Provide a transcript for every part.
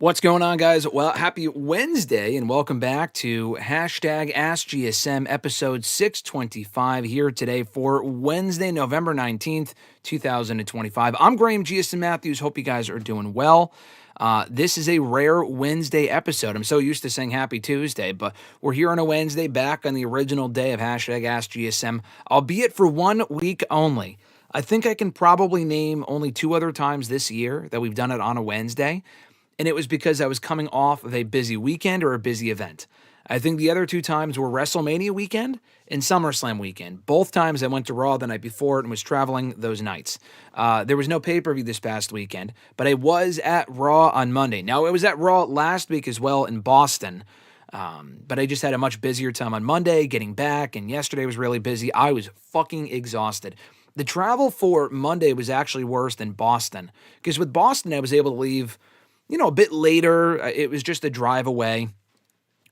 What's going on, guys? Well, happy Wednesday and welcome back to hashtag AskGSM episode 625 here today for Wednesday, November 19th, 2025. I'm Graham GSM Matthews. Hope you guys are doing well. This is a rare Wednesday episode. I'm so used to saying happy Tuesday, but we're here on a Wednesday back on the original day of hashtag AskGSM, albeit for 1 week only. I think I can probably name only 2 other times this year that we've done it on a Wednesday. And it was because I was coming off of a busy weekend or a busy event. I think the other 2 times were WrestleMania weekend and SummerSlam weekend. Both times I went to Raw the night before and was traveling those nights. There was no pay-per-view this past weekend, but I was at Raw on Monday. Now, I was at Raw last week as well in Boston, but I just had a much busier time on Monday getting back, and yesterday was really busy. I was fucking exhausted. The travel for Monday was actually worse than Boston, because with Boston I was able to leave a bit later. It was just a drive away.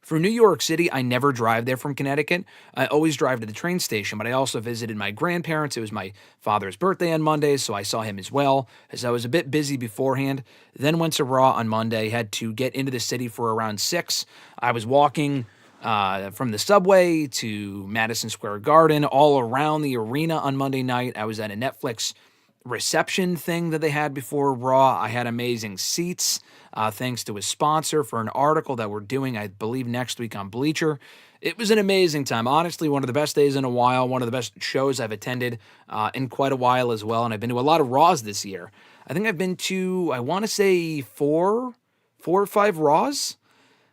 For New York City, I never drive there from Connecticut. I always drive to the train station, but I also visited my grandparents. It was my father's birthday on Monday, so I saw him as well, as I was a bit busy beforehand. Then went to Raw on Monday, had to get into the city for around 6. I was walking from the subway to Madison Square Garden, all around the arena on Monday night. I was at a Netflix reception thing that they had before Raw. I had amazing seats, thanks to a sponsor for an article that we're doing, I believe, next week on Bleacher. It was an amazing time. Honestly, one of the best days in a while, one of the best shows I've attended in quite a while as well, and I've been to a lot of Raws this year. I think I've been to, I want to say, four or five Raws.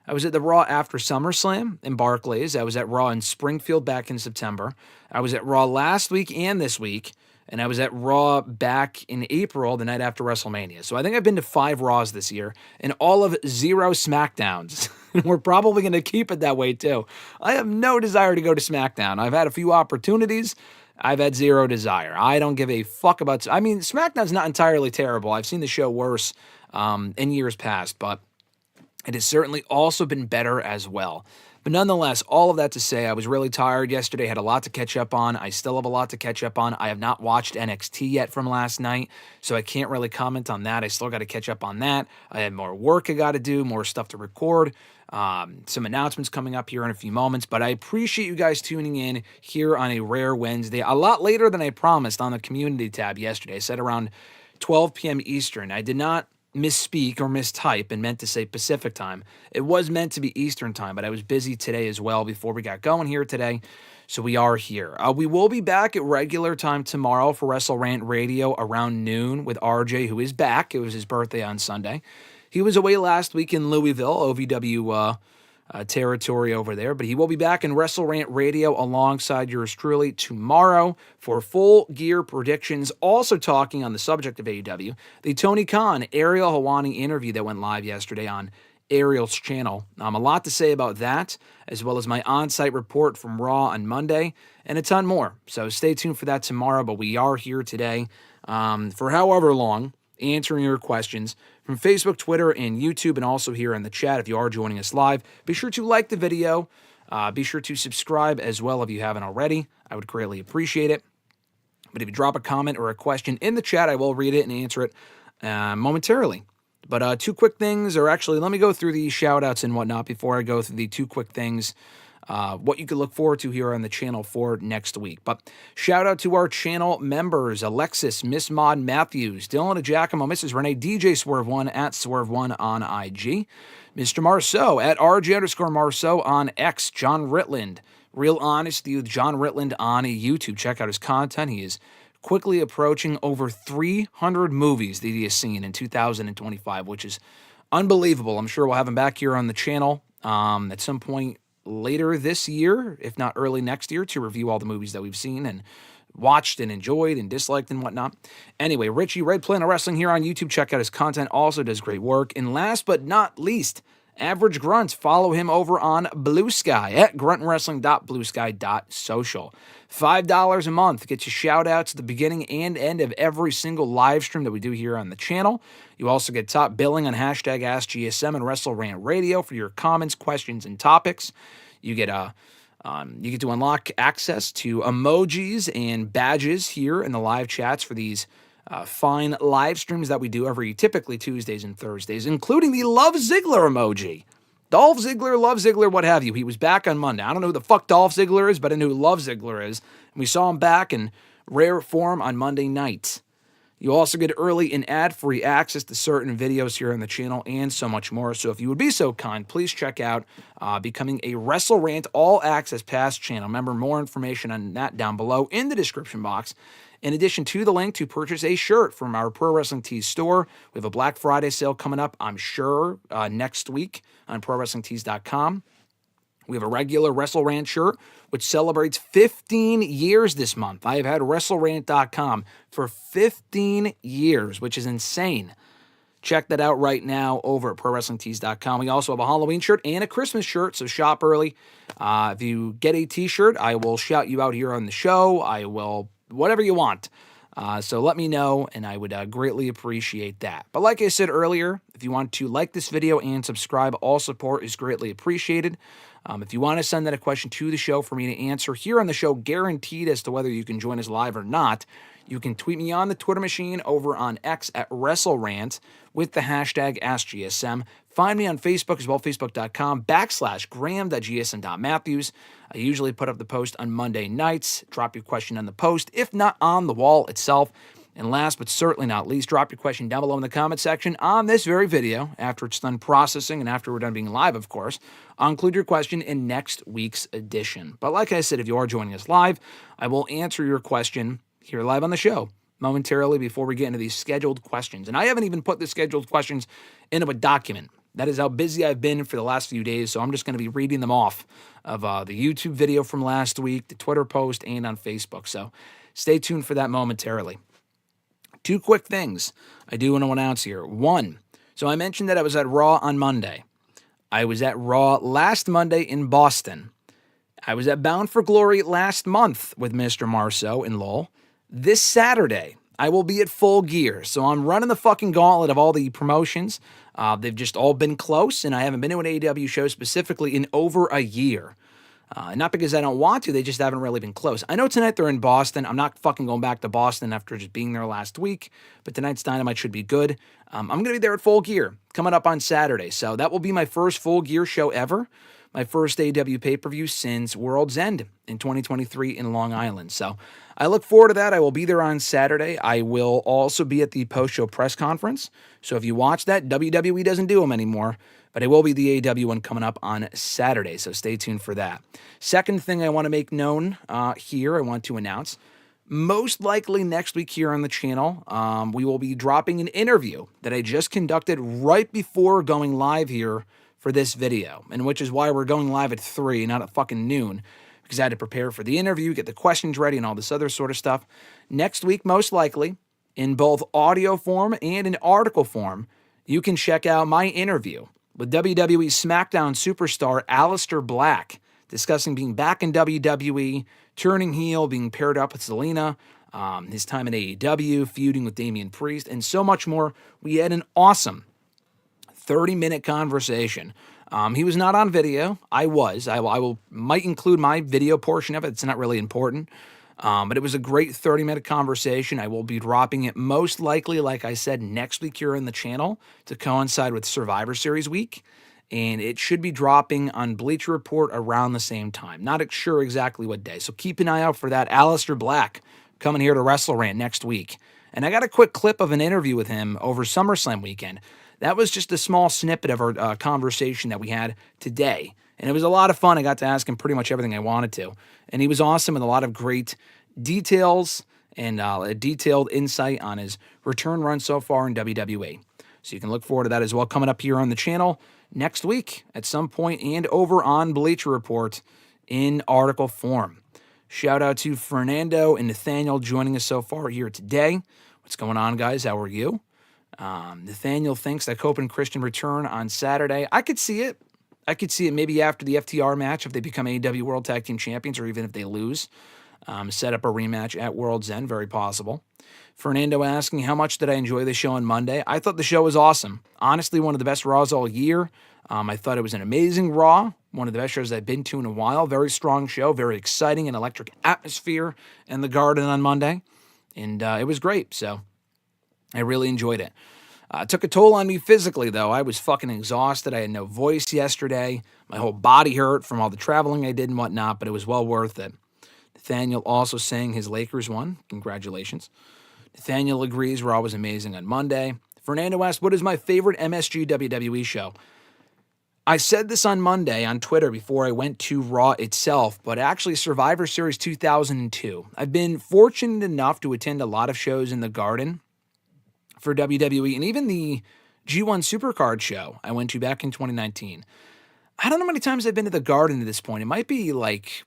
I was at the Raw after SummerSlam in Barclays. I was at Raw in Springfield back in September. I was at Raw last week and this week. And I was at Raw back in April, the night after WrestleMania. So I think I've been to 5 Raws this year and all of 0 SmackDowns. And we're probably going to keep it that way too. I have no desire to go to SmackDown. I've had a few opportunities. I've had 0 desire. I don't give a fuck about... I mean, SmackDown's not entirely terrible. I've seen the show worse in years past, but it has certainly also been better as well. But nonetheless, all of that to say, I was really tired yesterday, had a lot to catch up on. I still have a lot to catch up on. I have not watched NXT yet from last night, so I can't really comment on that. I still got to catch up on that. I had more work I got to do, more stuff to record, some announcements coming up here in a few moments. But I appreciate you guys tuning in here on a rare Wednesday, a lot later than I promised on the community tab yesterday. I said around 12 p.m. Eastern. I did not misspeak or mistype and meant to say Pacific time. It was meant to be Eastern time, but I was busy today as well before we got going here today, so we are here. We will be back at regular time tomorrow for WrestleRant Radio around noon with RJ, who is back. It was his birthday on Sunday. He was away last week in Louisville, OVW territory over there, but he will be back in WrestleRant Radio alongside yours truly tomorrow for full gear predictions. Also talking on the subject of AEW, the Tony Khan, Ariel Helwani interview that went live yesterday on Ariel's channel. A lot to say about that, as well as my on-site report from Raw on Monday, and a ton more. So stay tuned for that tomorrow, but we are here today for however long, answering your questions from Facebook, Twitter, and YouTube, and also here in the chat if you are joining us live. Be sure to like the video. Be sure to subscribe as well if you haven't already. I would greatly appreciate it. But if you drop a comment or a question in the chat, I will read it and answer it momentarily. But 2 quick things, or actually, let me go through the shout-outs and whatnot before I go through the 2 quick things, what you can look forward to here on the channel for next week. But shout out to our channel members: Alexis, Miss Maud Matthews, Dillon, DiGiacomo, Mrs. Renee, DJ Swerve1 at Swerve1 on IG, Mr. Marceau at RJ_Marceau on X, John Ritland, Real Honest Youth, John Ritland on YouTube. Check out his content. He is quickly approaching over 300 movies that he has seen in 2025, which is unbelievable. I'm sure we'll have him back here on the channel at some point later this year, if not early next year, to review all the movies that we've seen and watched and enjoyed and disliked and whatnot. Anyway, Richie, Red Planet Wrestling here on YouTube. Check out his content. Also does great work. And last but not least, Average Grunt. Follow him over on Blue Sky at gruntwrestling.bluesky.social. $5 a month gets you shout-outs at the beginning and end of every single live stream that we do here on the channel. You also get top billing on hashtag AskGSM and WrestleRant Radio for your comments, questions, and topics. You get to unlock access to emojis and badges here in the live chats for these fine live streams that we do every typically Tuesdays and Thursdays, including the Love Ziggler emoji. Dolph Ziggler, Love Ziggler, what have you. He was back on Monday. I don't know who the fuck Dolph Ziggler is, but I know who Love Ziggler is. And we saw him back in rare form on Monday night. You also get early and ad-free access to certain videos here on the channel and so much more. So if you would be so kind, please check out becoming a WrestleRant All Access Pass channel. Remember, more information on that down below in the description box. In addition to the link to purchase a shirt from our Pro Wrestling Tees store, we have a Black Friday sale coming up, I'm sure, next week on ProWrestlingTees.com. We have a regular WrestleRant shirt, which celebrates 15 years this month. I have had WrestleRant.com for 15 years, which is insane. Check that out right now over at ProWrestlingTees.com. We also have a Halloween shirt and a Christmas shirt, so shop early. If you get a t-shirt, I will shout you out here on the show. I will, whatever you want. So let me know, and I would greatly appreciate that. But like I said earlier, if you want to like this video and subscribe, all support is greatly appreciated. If you want to send that a question to the show for me to answer here on the show, guaranteed as to whether you can join us live or not, you can tweet me on the Twitter machine over on X at WrestleRant with the hashtag AskGSM. Find me on Facebook as well, facebook.com/Graham.gsm.Matthews. I usually put up the post on Monday nights. Drop your question on the post, if not on the wall itself. And last but certainly not least, drop your question down below in the comment section on this very video after it's done processing and after we're done being live, of course. I'll include your question in next week's edition. But like I said, if you are joining us live, I will answer your question here live on the show momentarily before we get into these scheduled questions. And I haven't even put the scheduled questions into a document. That is how busy I've been for the last few days, so I'm just going to be reading them off of the YouTube video from last week, the Twitter post, and on Facebook. So stay tuned for that momentarily. Two quick things I do want to announce here. One, so I mentioned that I was at Raw on Monday. I was at Raw last Monday in Boston. I was at Bound for Glory last month with Mr. Marceau in Lowell. This Saturday, I will be at Full Gear. So I'm running the fucking gauntlet of all the promotions. They've just all been close, and I haven't been to an AEW show specifically in over a year. Not because I don't want to, they just haven't really been close. I know tonight they're in Boston. I'm not fucking going back to Boston after just being there last week, but tonight's Dynamite should be good. I'm going to be there at Full Gear coming up on Saturday, so that will be my first Full Gear show ever. My first AEW pay-per-view since World's End in 2023 in Long Island. So I look forward to that. I will be there on Saturday. I will also be at the post-show press conference. So if you watch that, WWE doesn't do them anymore, but it will be the AEW one coming up on Saturday. So stay tuned for that. Second thing I want to make known here, I want to announce, most likely next week here on the channel, we will be dropping an interview that I just conducted right before going live here for this video, and which is why we're going live at 3, not at fucking noon, because I had to prepare for the interview, get the questions ready, and all this other sort of stuff. Next week, most likely, in both audio form and in article form, you can check out my interview with WWE SmackDown superstar Aleister Black, discussing being back in WWE, turning heel, being paired up with Selena, his time in AEW, feuding with Damian Priest, and so much more. We had an awesome 30-minute conversation. He was not on video. I was. I might include my video portion of it. It's not really important. But it was a great 30-minute conversation. I will be dropping it most likely, like I said, next week here on the channel to coincide with Survivor Series week. And it should be dropping on Bleacher Report around the same time. Not sure exactly what day. So keep an eye out for that. Aleister Black coming here to WrestleRant next week. And I got a quick clip of an interview with him over SummerSlam weekend. That was just a small snippet of our conversation that we had today. And it was a lot of fun. I got to ask him pretty much everything I wanted to. And he was awesome with a lot of great details and a detailed insight on his return run so far in WWE. So you can look forward to that as well coming up here on the channel next week at some point and over on Bleacher Report in article form. Shout out to Fernando and Nathaniel joining us so far here today. What's going on, guys? How are you? Nathaniel thinks that Cope and Christian return on Saturday. I could see it. I could see it maybe after the FTR match if they become AEW World Tag Team Champions or even if they lose. Set up a rematch at World's End, very possible. Fernando asking, how much did I enjoy the show on Monday? I thought the show was awesome. Honestly, one of the best Raws all year. I thought it was an amazing Raw, one of the best shows I've been to in a while. Very strong show, very exciting and electric atmosphere in the Garden on Monday. And it was great, so I really enjoyed it. It took a toll on me physically, though. I was fucking exhausted. I had no voice yesterday. My whole body hurt from all the traveling I did and whatnot, but it was well worth it. Nathaniel also saying his Lakers won. Congratulations. Nathaniel agrees Raw was amazing on Monday. Fernando asked, what is my favorite MSG WWE show? I said this on Monday on Twitter before I went to Raw itself, but actually Survivor Series 2002. I've been fortunate enough to attend a lot of shows in the Garden for WWE, and even the G1 Supercard show I went to back in 2019. I don't know how many times I've been to the Garden at this point. It might be like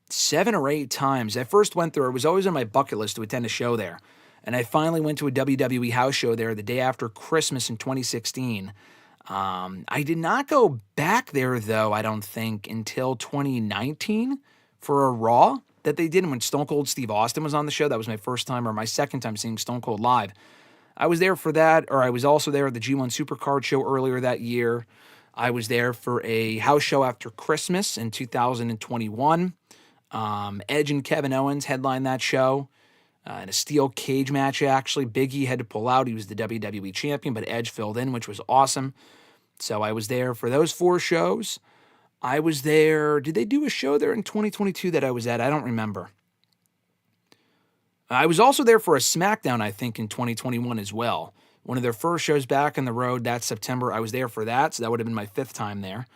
7 or 8 times. I first went there. It was always on my bucket list to attend a show there. And I finally went to a WWE house show there the day after Christmas in 2016. I did not go back there, though, I don't think, until 2019 for a Raw that they did when Stone Cold Steve Austin was on the show. That was my first time or my second time seeing Stone Cold live. I was there for that, or I was also there at the G1 Supercard show earlier that year. I was there for a house show after Christmas in 2021. Edge and Kevin Owens headlined that show in a steel cage match, actually. Big E had to pull out. He was the WWE champion, but Edge filled in, which was awesome. So I was there for those 4 shows. I was there. Did they do a show there in 2022 that I was at? I don't remember. I was also there for a SmackDown, I think, in 2021 as well. One of their first shows back on the road that September. I was there for that, so that would have been my 5th time there.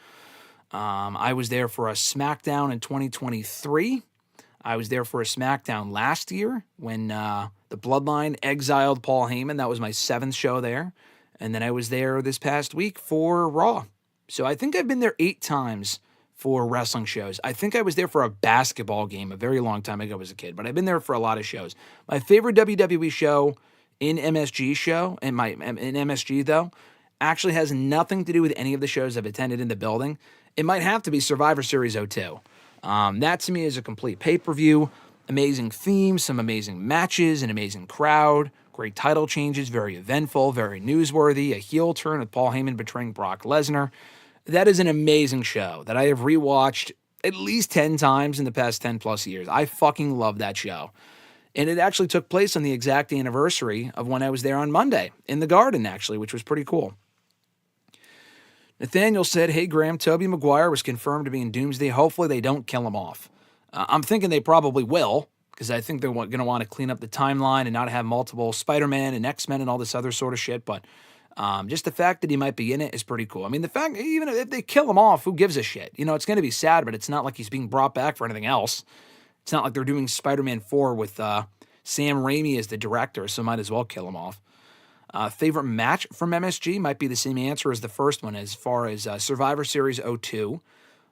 I was there for a SmackDown in 2023. I was there for a SmackDown last year when the Bloodline exiled Paul Heyman. That was my 7th show there. And then I was there this past week for Raw. So I think I've been there 8 times for wrestling shows. I think I was there for a basketball game a very long time ago as a kid, but I've been there for a lot of shows. My favorite WWE show in MSG though, actually has nothing to do with any of the shows I've attended in the building. It might have to be Survivor Series 02. That to me is a complete pay-per-view, amazing themes, some amazing matches, an amazing crowd, great title changes, very eventful, very newsworthy, a heel turn with Paul Heyman betraying Brock Lesnar. That is an amazing show that I have rewatched at least 10 times in the past 10 plus years. I fucking love that show. And it actually took place on the exact anniversary of when I was there on Monday in the Garden, actually, which was pretty cool. Nathaniel said, hey, Graham, Tobey Maguire was confirmed to be in Doomsday. Hopefully they don't kill him off. I'm thinking they probably will, because I think they're going to want to clean up the timeline and not have multiple Spider-Man and X-Men and all this other sort of shit. But just the fact that he might be in it is pretty cool. I mean, the fact, even if they kill him off, who gives a shit? You know, it's going to be sad, but it's not like he's being brought back for anything else. It's not like they're doing Spider-Man 4 with Sam Raimi as the director, so might as well kill him off. Favorite match from MSG might be the same answer as the first one. As far as Survivor Series 02,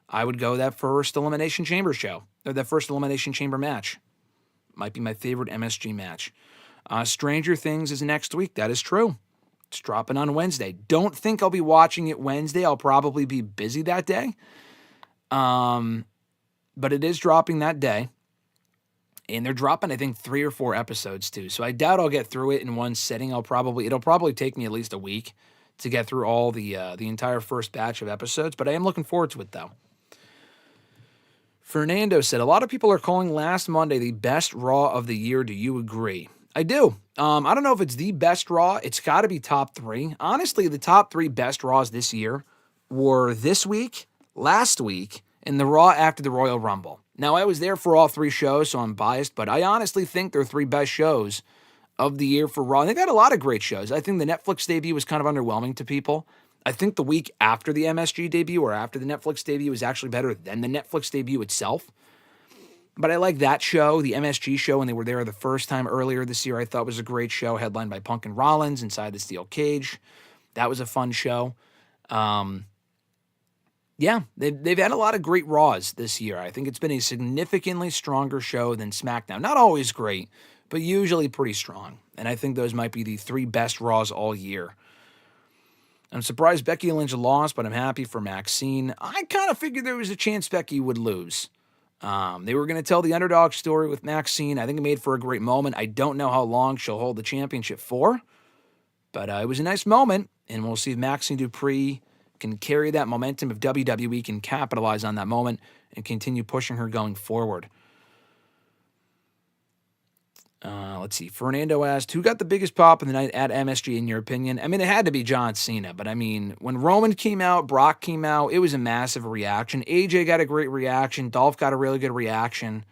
I would go that first Elimination Chamber show, or that first Elimination Chamber match. Might be my favorite MSG match. Stranger Things is next week. That is true. It's dropping on Wednesday. Don't think I'll be watching it Wednesday. I'll probably be busy that day. But it is dropping that day. And they're dropping, I think, 3 or 4 episodes too. So I doubt I'll get through it in one sitting. It'll probably take me at least a week to get through all the entire first batch of episodes. But I am looking forward to it though. Fernando said, a lot of people are calling last Monday the best Raw of the year. Do you agree? I do. I don't know if it's the best Raw. It's got to be top 3. Honestly, the top 3 best Raws this year were this week, last week, and the Raw after the Royal Rumble. Now, I was there for all 3 shows, so I'm biased, but I honestly think they're 3 best shows of the year for Raw. And they've got a lot of great shows. I think the Netflix debut was kind of underwhelming to people. I think the week after the MSG debut or after the Netflix debut was actually better than the Netflix debut itself. But I like that show, the MSG show, when they were there the first time earlier this year. I thought was a great show, headlined by Punk and Rollins inside the steel cage. That was a fun show. Yeah, they've had a lot of great Raws this year. I think it's been a significantly stronger show than SmackDown. Not always great, but usually pretty strong. And I think those might be the 3 best Raws all year. I'm surprised Becky Lynch lost, but I'm happy for Maxine. I kind of figured there was a chance Becky would lose. They were going to tell the underdog story with Maxine. I think it made for a great moment. I don't know how long she'll hold the championship for, but it was a nice moment, and we'll see if Maxine Dupree can carry that momentum, if WWE can capitalize on that moment and continue pushing her going forward. Let's see. Fernando asked, who got the biggest pop in the night at MSG in your opinion? I mean, it had to be John Cena, but I mean, when Roman came out, Brock came out, it was a massive reaction. AJ got a great reaction. Dolph got a really good reaction.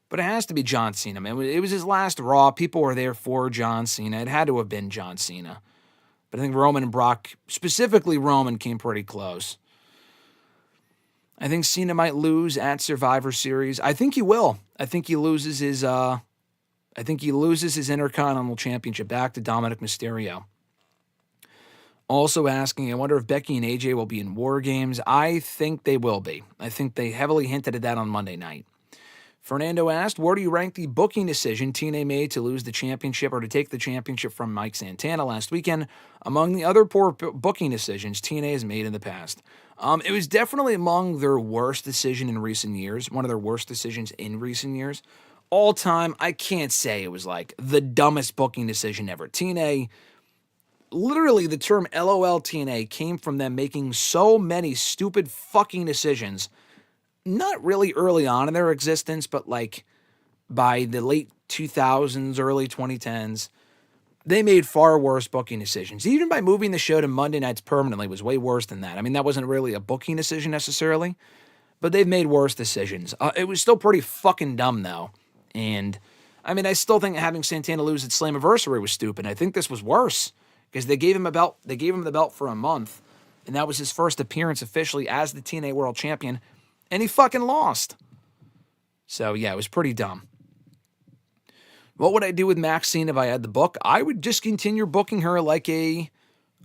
But it has to be John Cena, man. It was his last Raw. People were there for John Cena. It had to have been John Cena. But I think Roman and Brock, specifically Roman, came pretty close. I think Cena might lose at Survivor Series. I think he will. I think he loses his Intercontinental Championship back to Dominic Mysterio. Also asking, I wonder if Becky and AJ will be in War Games. I think they will be. I think they heavily hinted at that on Monday night. Fernando asked, where do you rank the booking decision TNA made to lose the championship or to take the championship from Mike Santana last weekend among the other poor booking decisions TNA has made in the past? It was definitely among their worst decision in recent years, one of their worst decisions in recent years. All time, I can't say it was like the dumbest booking decision ever. TNA, literally the term LOL TNA came from them making so many stupid fucking decisions, not really early on in their existence, but like by the late 2000s, early 2010s, they made far worse booking decisions. Even by moving the show to Monday nights permanently was way worse than that. I mean, that wasn't really a booking decision necessarily, but they've made worse decisions. It was still pretty fucking dumb though. And I mean, I still think having Santana lose at Slammiversary was stupid. I think this was worse because they gave him a belt. They gave him the belt for a month, and that was his first appearance officially as the TNA World Champion, and he fucking lost. So yeah, it was pretty dumb. What would I do with Maxine if I had the book? I would just continue booking her like a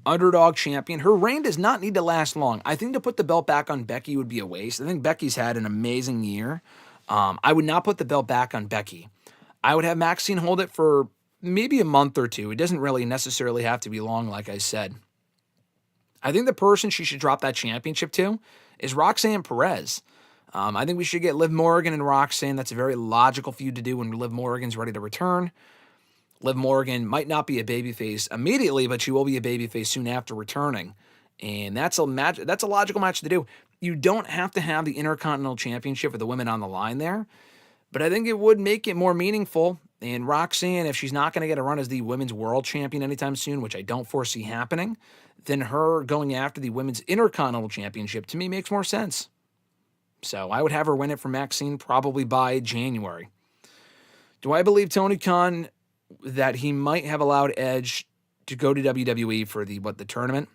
underdog champion. Her reign does not need to last long. I think to put the belt back on Becky would be a waste. I think Becky's had an amazing year. I would not put the belt back on Becky. I would have Maxine hold it for maybe a month or two. It doesn't really necessarily have to be long, like I said. I think the person she should drop that championship to is Roxanne Perez. I think we should get Liv Morgan and Roxanne. That's a very logical feud to do when Liv Morgan's ready to return. Liv Morgan might not be a babyface immediately, but she will be a babyface soon after returning. And that's a match. That's a logical match to do. You don't have to have the Intercontinental Championship for the women on the line there, but I think it would make it more meaningful. And Roxanne, if she's not going to get a run as the Women's World Champion anytime soon, which I don't foresee happening, then her going after the Women's Intercontinental Championship to me makes more sense. So I would have her win it for Maxine probably by January. Do I believe Tony Khan that he might have allowed Edge to go to WWE for the tournament?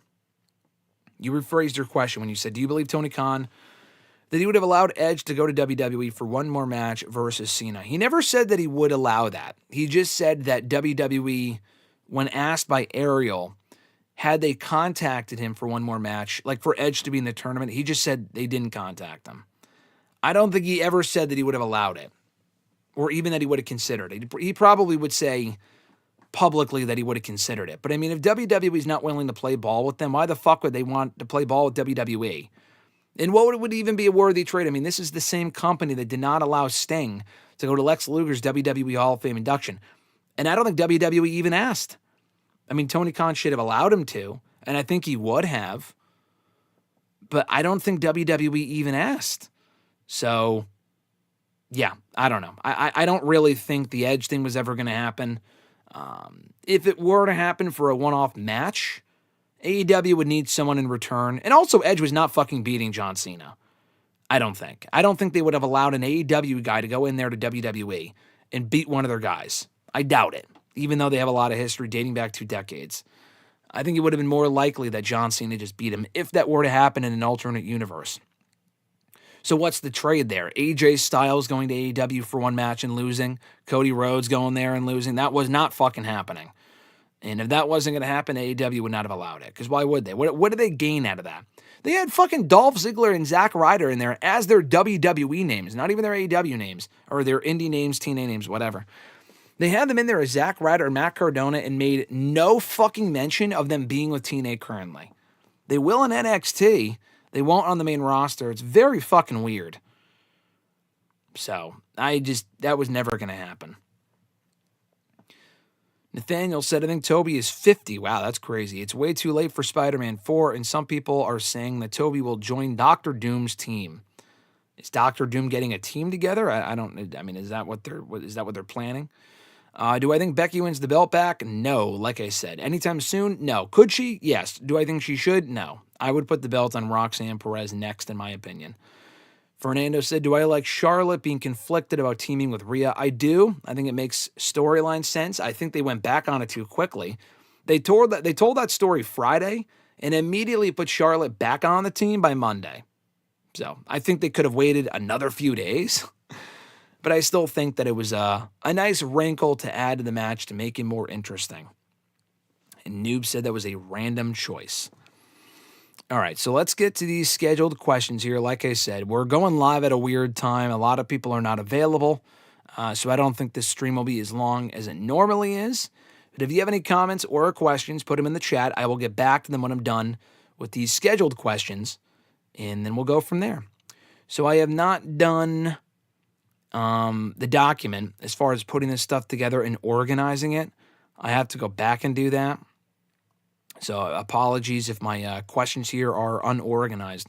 You rephrased your question when you said, do you believe Tony Khan that he would have allowed Edge to go to WWE for one more match versus Cena? He never said that he would allow that. He just said that WWE, when asked by Ariel, had they contacted him for one more match, like for Edge to be in the tournament, he just said they didn't contact him. I don't think he ever said that he would have allowed it, or even that he would have considered it. He probably would say publicly that he would have considered it. But I mean, if WWE's not willing to play ball with them, why the fuck would they want to play ball with WWE? And what would even be a worthy trade? I mean, this is the same company that did not allow Sting to go to Lex Luger's WWE Hall of Fame induction. And I don't think WWE even asked. I mean, Tony Khan should have allowed him to, and I think he would have. But I don't think WWE even asked. So, yeah, I don't know. I don't really think the Edge thing was ever going to happen. If it were to happen for a one-off match, AEW would need someone in return. And also, Edge was not fucking beating John Cena. I don't think. I don't think they would have allowed an AEW guy to go in there to WWE and beat one of their guys. I doubt it, even though they have a lot of history dating back 2 decades. I think it would have been more likely that John Cena just beat him if that were to happen in an alternate universe. So what's the trade there? AJ Styles going to AEW for one match and losing. Cody Rhodes going there and losing. That was not fucking happening. And if that wasn't going to happen, AEW would not have allowed it. Because why would they? What did they gain out of that? They had fucking Dolph Ziggler and Zack Ryder in there as their WWE names, not even their AEW names, or their indie names, TNA names, whatever. They had them in there as Zack Ryder and Matt Cardona and made no fucking mention of them being with TNA currently. They will in NXT. They won't on the main roster. It's very fucking weird. So, that was never going to happen. Nathaniel said, I think Toby is 50. Wow, that's crazy. It's way too late for Spider-Man 4, and some people are saying that Toby will join Doctor Doom's team. Is Doctor Doom getting a team together? I mean, is that what they're planning? Do I think Becky wins the belt back? No, like I said. Anytime soon? No. Could she? Yes. Do I think she should? No. I would put the belt on Roxanne Perez next, in my opinion. Fernando said, do I like Charlotte being conflicted about teaming with Rhea? I do. I think it makes storyline sense. I think they went back on it too quickly. They told that story Friday and immediately put Charlotte back on the team by Monday. So I think they could have waited another few days. But I still think that it was a nice wrinkle to add to the match to make it more interesting. And Noob said that was a random choice. All right, so let's get to these scheduled questions here. Like I said, we're going live at a weird time. A lot of people are not available, so I don't think this stream will be as long as it normally is. But if you have any comments or questions, put them in the chat. I will get back to them when I'm done with these scheduled questions, and then we'll go from there. So I have not done the document as far as putting this stuff together and organizing it. I have to go back and do that. So apologies if my questions here are unorganized.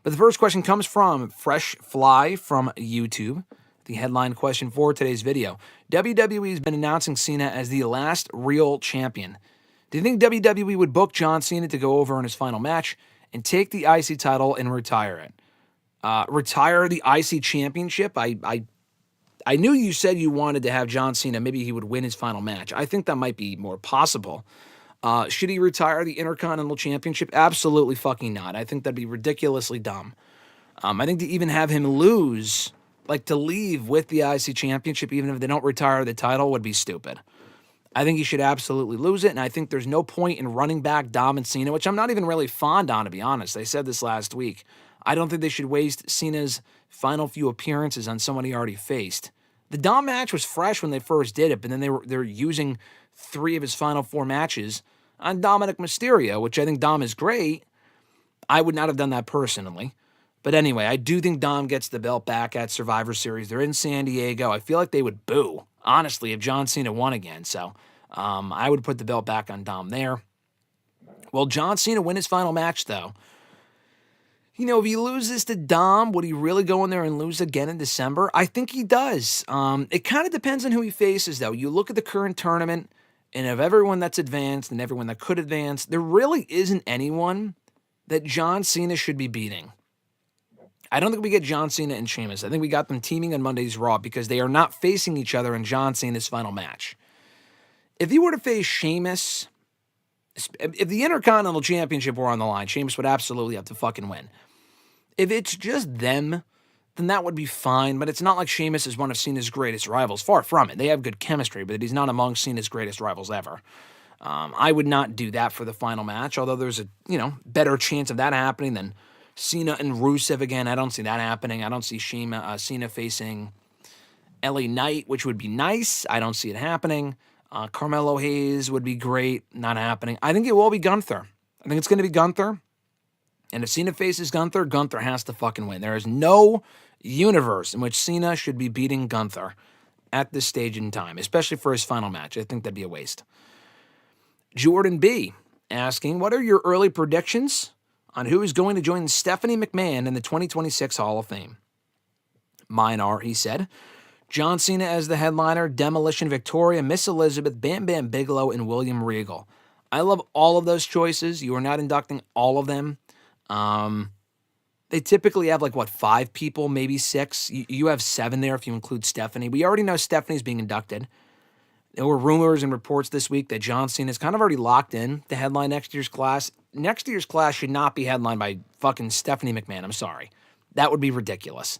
But the first question comes from Fresh Fly from YouTube. The headline question for today's video. WWE has been announcing Cena as the last real champion. Do you think WWE would book John Cena to go over in his final match and take the IC title and retire it? Retire the IC championship? I knew you said you wanted to have John Cena. Maybe he would win his final match. I think that might be more possible. Should he retire the Intercontinental Championship? Absolutely fucking not. I think that'd be ridiculously dumb. I think to even have him lose, like to leave with the IC Championship, even if they don't retire the title, would be stupid. I think he should absolutely lose it, and I think there's no point in running back Dom and Cena, which I'm not even really fond on, to be honest. I said this last week. I don't think they should waste Cena's final few appearances on someone he already faced. The Dom match was fresh when they first did it, but then they're using 3 of his final 4 matches on Dominic Mysterio, which I think Dom is great. I would not have done that personally. But anyway, I do think Dom gets the belt back at Survivor Series. They're in San Diego. I feel like they would boo, honestly, if John Cena won again. So I would put the belt back on Dom there. Will John Cena win his final match, though? You know, if he loses to Dom, would he really go in there and lose again in December? I think he does. It kind of depends on who he faces, though. You look at the current tournament, and of everyone that's advanced and everyone that could advance, there really isn't anyone that John Cena should be beating. I don't think we get John Cena and Sheamus. I think we got them teaming on Monday's Raw because they are not facing each other in John Cena's final match. If he were to face Sheamus, if the Intercontinental Championship were on the line, Sheamus would absolutely have to fucking win. If it's just them, then that would be fine, but it's not like Sheamus is one of Cena's greatest rivals. Far from it. They have good chemistry, but he's not among Cena's greatest rivals ever. I would not do that for the final match, although there's a better chance of that happening than Cena and Rusev again. I don't see that happening. I don't see Cena facing LA Knight, which would be nice. I don't see it happening. Carmelo Hayes would be great. Not happening. I think it will be Gunther. I think it's going to be Gunther. And if Cena faces Gunther, Gunther has to fucking win. There is no universe in which Cena should be beating Gunther at this stage in time, especially for his final match. I think that'd be a waste. Jordan B. asking, what are your early predictions on who is going to join Stephanie McMahon in the 2026 Hall of Fame? Mine are, he said, John Cena as the headliner, Demolition Victoria, Miss Elizabeth, Bam Bam Bigelow, and William Regal. I love all of those choices. You are not inducting all of them. They typically have 5 people, maybe 6. You have 7 there if you include Stephanie. We already know Stephanie's being inducted. There were rumors and reports this week that John Cena is kind of already locked in to headline next year's class. Next year's class should not be headlined by fucking Stephanie McMahon. I'm sorry. That would be ridiculous.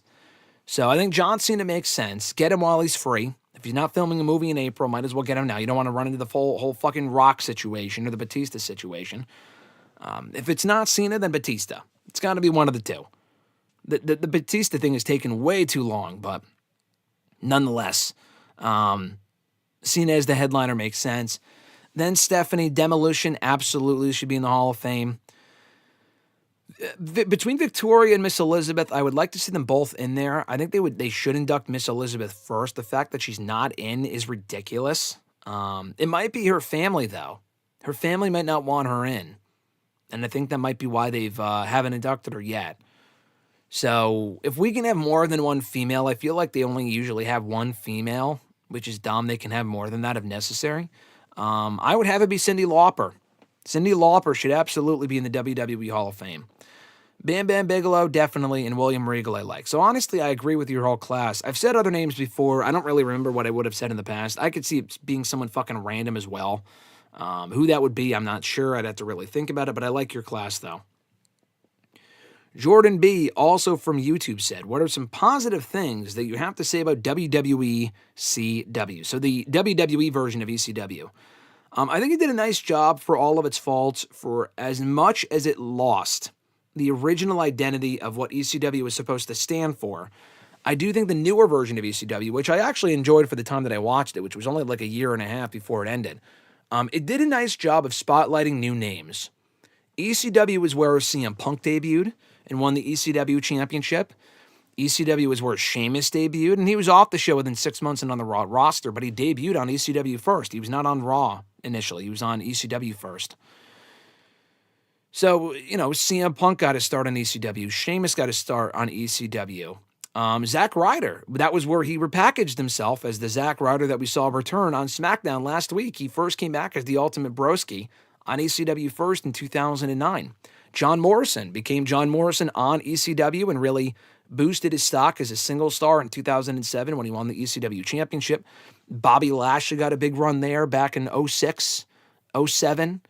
So I think John Cena makes sense. Get him while he's free. If he's not filming a movie in April, might as well get him now. You don't want to run into the whole fucking Rock situation or the Batista situation. If it's not Cena, then Batista. It's got to be one of the two. The Batista thing has taken way too long, but nonetheless, Cena as the headliner makes sense. Then Stephanie, Demolition absolutely should be in the Hall of Fame. Between Victoria and Miss Elizabeth, I would like to see them both in there. I think they should induct Miss Elizabeth first. The fact that she's not in is ridiculous. It might be her family, though. Her family might not want her in. And I think that might be why they've haven't inducted her yet. So if we can have more than one female, I feel like they only usually have one female which is dumb. They can have more than that if necessary. I would have it be Cyndi Lauper. Cyndi Lauper should absolutely be in the WWE Hall of Fame. Bam Bam Bigelow, definitely, and William Regal I like. So honestly, I agree with your whole class. I've said other names before. I don't really remember what I would have said in the past. I could see it being someone fucking random as well. Who that would be, I'm not sure. I'd have to really think about it, but I like your class, though. Jordan B., also from YouTube, said, what are some positive things that you have to say about WWE CW? So the WWE version of ECW. I think it did a nice job for all of its faults, for as much as it lost the original identity of what ECW was supposed to stand for. I do think the newer version of ECW, which I actually enjoyed for the time that I watched it, which was only like a year and a half before it ended, it did a nice job of spotlighting new names. ECW was where CM Punk debuted and won the ECW championship. ECW was where Sheamus debuted, and he was off the show within 6 months and on the Raw roster, but he debuted on ECW first. He was not on Raw initially. He was on ECW first. So, CM Punk got his start on ECW. Sheamus got his start on ECW. Zack Ryder, that was where he repackaged himself as the Zack Ryder that we saw return on SmackDown last week. He first came back as the Ultimate Broski on ECW first in 2009. John Morrison became John Morrison on ECW and really boosted his stock as a single star in 2007 when he won the ECW championship. Bobby Lashley got a big run there back in 06, 07.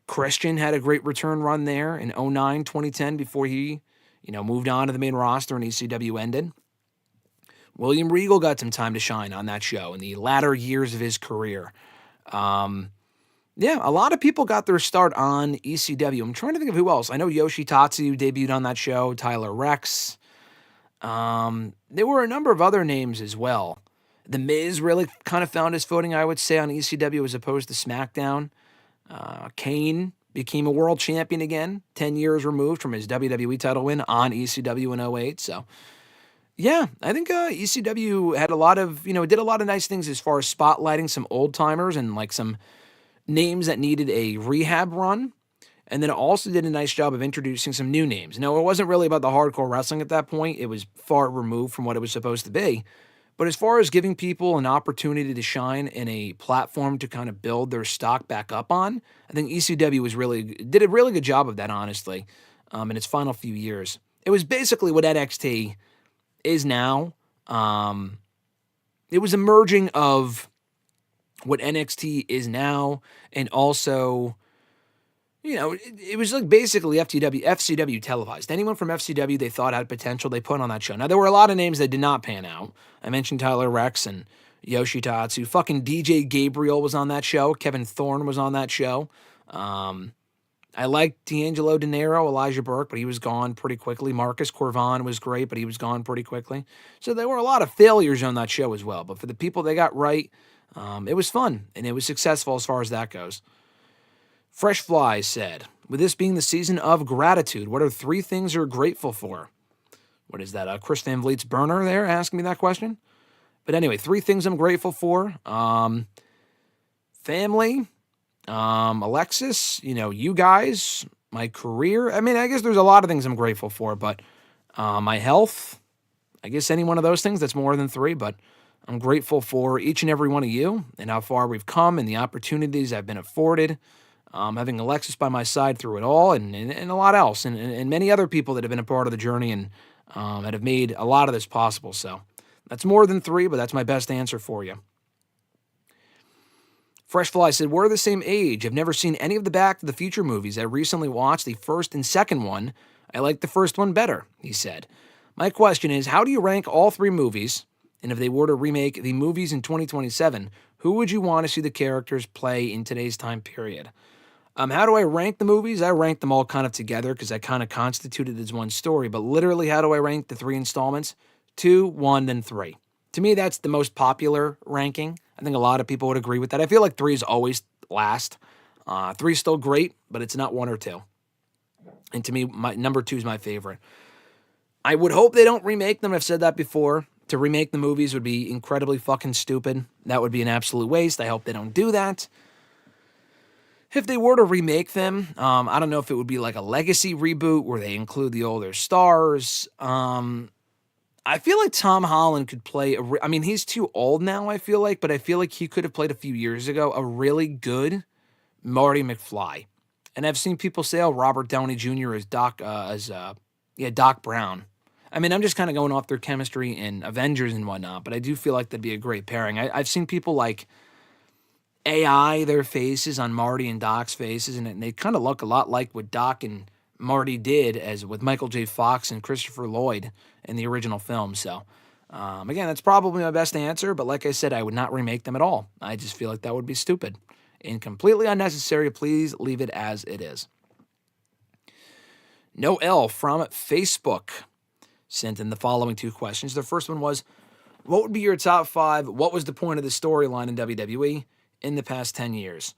Christian had a great return run there in 09, 2010 before he moved on to the main roster and ECW ended. William Regal got some time to shine on that show in the latter years of his career. A lot of people got their start on ECW. I'm trying to think of who else. I know Yoshitatsu debuted on that show, Tyler Rex. There were a number of other names as well. The Miz really kind of found his footing, I would say, on ECW as opposed to SmackDown. Kane became a world champion again, 10 years removed from his WWE title win on ECW in 08. So, I think ECW had a lot of, did a lot of nice things as far as spotlighting some old timers and like some names that needed a rehab run. And then it also did a nice job of introducing some new names. Now, it wasn't really about the hardcore wrestling at that point. It was far removed from what it was supposed to be. But as far as giving people an opportunity to shine in a platform to kind of build their stock back up on, I think ECW did a really good job of that, honestly, in its final few years. It was basically what NXT is now. It was a merging of what NXT is now and also, it was like basically FCW televised. Anyone from FCW they thought had potential, they put on that show. Now, there were a lot of names that did not pan out. I mentioned Tyler Rex and Yoshitatsu. Fucking DJ Gabriel was on that show. Kevin Thorne was on that show. I liked D'Angelo De Niro, Elijah Burke, but he was gone pretty quickly. Marcus Corvan was great, but he was gone pretty quickly. So there were a lot of failures on that show as well. But for the people they got right, it was fun, and it was successful as far as that goes. Fresh Fly said, with this being the season of gratitude, what are 3 things you're grateful for? What is that? Chris Van Vliet's burner there asking me that question? But anyway, 3 things I'm grateful for. Family, Alexis, you guys, my career. I mean, I guess there's a lot of things I'm grateful for, but my health, I guess any one of those things, that's more than 3, but I'm grateful for each and every one of you and how far we've come and the opportunities I've been afforded. Having Alexis by my side through it all and a lot else and many other people that have been a part of the journey and that have made a lot of this possible. So that's more than 3, but that's my best answer for you. Fresh Fly said, we're the same age. I've never seen any of the Back to the Future movies. I recently watched the first and second one. I like the first one better, he said. My question is, how do you rank all 3 movies? And if they were to remake the movies in 2027, who would you want to see the characters play in today's time period? How do I rank the movies? I rank them all kind of together because I kind of constituted as one story. But literally, how do I rank the 3 installments? 2, 1, then 3. To me, that's the most popular ranking. I think a lot of people would agree with that. I feel like 3 is always last. 3 is still great, but it's not 1 or 2. And to me, my number 2 is my favorite. I would hope they don't remake them. I've said that before. To remake the movies would be incredibly fucking stupid. That would be an absolute waste. I hope they don't do that. If they were to remake them, I don't know if it would be like a legacy reboot where they include the older stars. I I feel like Tom Holland could play I mean, he's too old now, I feel like, but I feel like he could have played a few years ago a really good Marty McFly. And I've seen people say, "Oh, Robert Downey Jr. is Doc Brown." I mean, I'm just kind of going off their chemistry in Avengers and whatnot, but I do feel like that'd be a great pairing. I've seen people like AI their faces on Marty and Doc's faces, and they kind of look a lot like what Doc and Marty did as with Michael J. Fox and Christopher Lloyd in the original film. So, again, that's probably my best answer, but like I said, I would not remake them at all. I just feel like that would be stupid and completely unnecessary. Please leave it as it is. Noel from Facebook sent in the following two questions. The first one was, what would be your top 5? What was the point of the storyline in WWE in the past 10 years?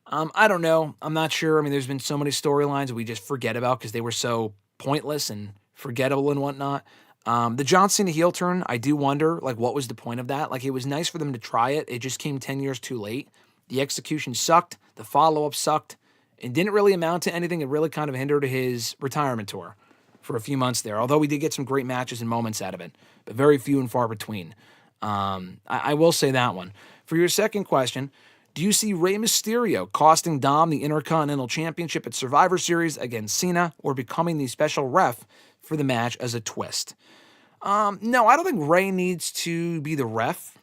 I don't know. I'm not sure. I mean, there's been so many storylines we just forget about because they were so pointless and forgettable and whatnot. The John Cena heel turn, I do wonder, like, what was the point of that? Like, it was nice for them to try it. It just came 10 years too late. The execution sucked. The follow-up sucked. It didn't really amount to anything. It really kind of hindered his retirement tour for a few months there, although we did get some great matches and moments out of it, but very few and far between. I will say that one. For your second question, do you see Rey Mysterio costing Dom the Intercontinental Championship at Survivor Series against Cena or becoming the special ref for the match as a twist? No, I don't think Rey needs to be the ref.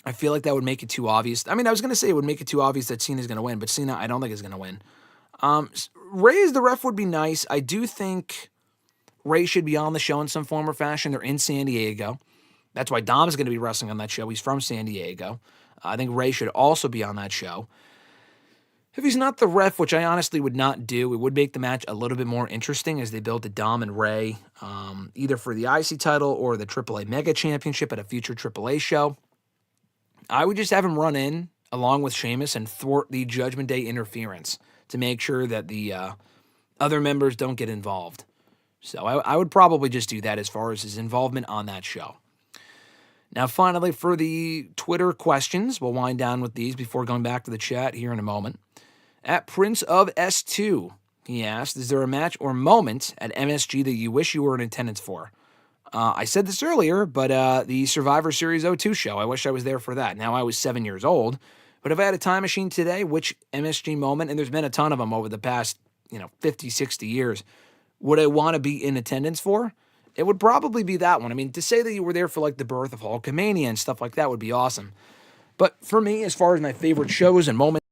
I feel like that would make it too obvious. I mean, I was going to say it would make it too obvious that Cena's going to win, but Cena I don't think is going to win. Rey as the ref would be nice. I do think Rey should be on the show in some form or fashion. They're in San Diego. That's why Dom's going to be wrestling on that show. He's from San Diego. I think Rey should also be on that show. If he's not the ref, which I honestly would not do, it would make the match a little bit more interesting as they build a Dom and Rey, either for the IC title or the AAA Mega Championship at a future AAA show. I would just have him run in along with Sheamus and thwart the Judgment Day interference to make sure that the other members don't get involved. So I would probably just do that as far as his involvement on that show. Now, finally, for the Twitter questions, we'll wind down with these before going back to the chat here in a moment. At Prince of S2, he asked, is there a match or moment at MSG that you wish you were in attendance for? I said this earlier, but the Survivor Series 02 show, I wish I was there for that. Now, I was 7 years old, but if I had a time machine today, which MSG moment, and there's been a ton of them over the past, 50, 60 years, would I want to be in attendance for? It would probably be that one. I mean, to say that you were there for like the birth of Hulkamania and stuff like that would be awesome. But for me, as far as my favorite shows and moments,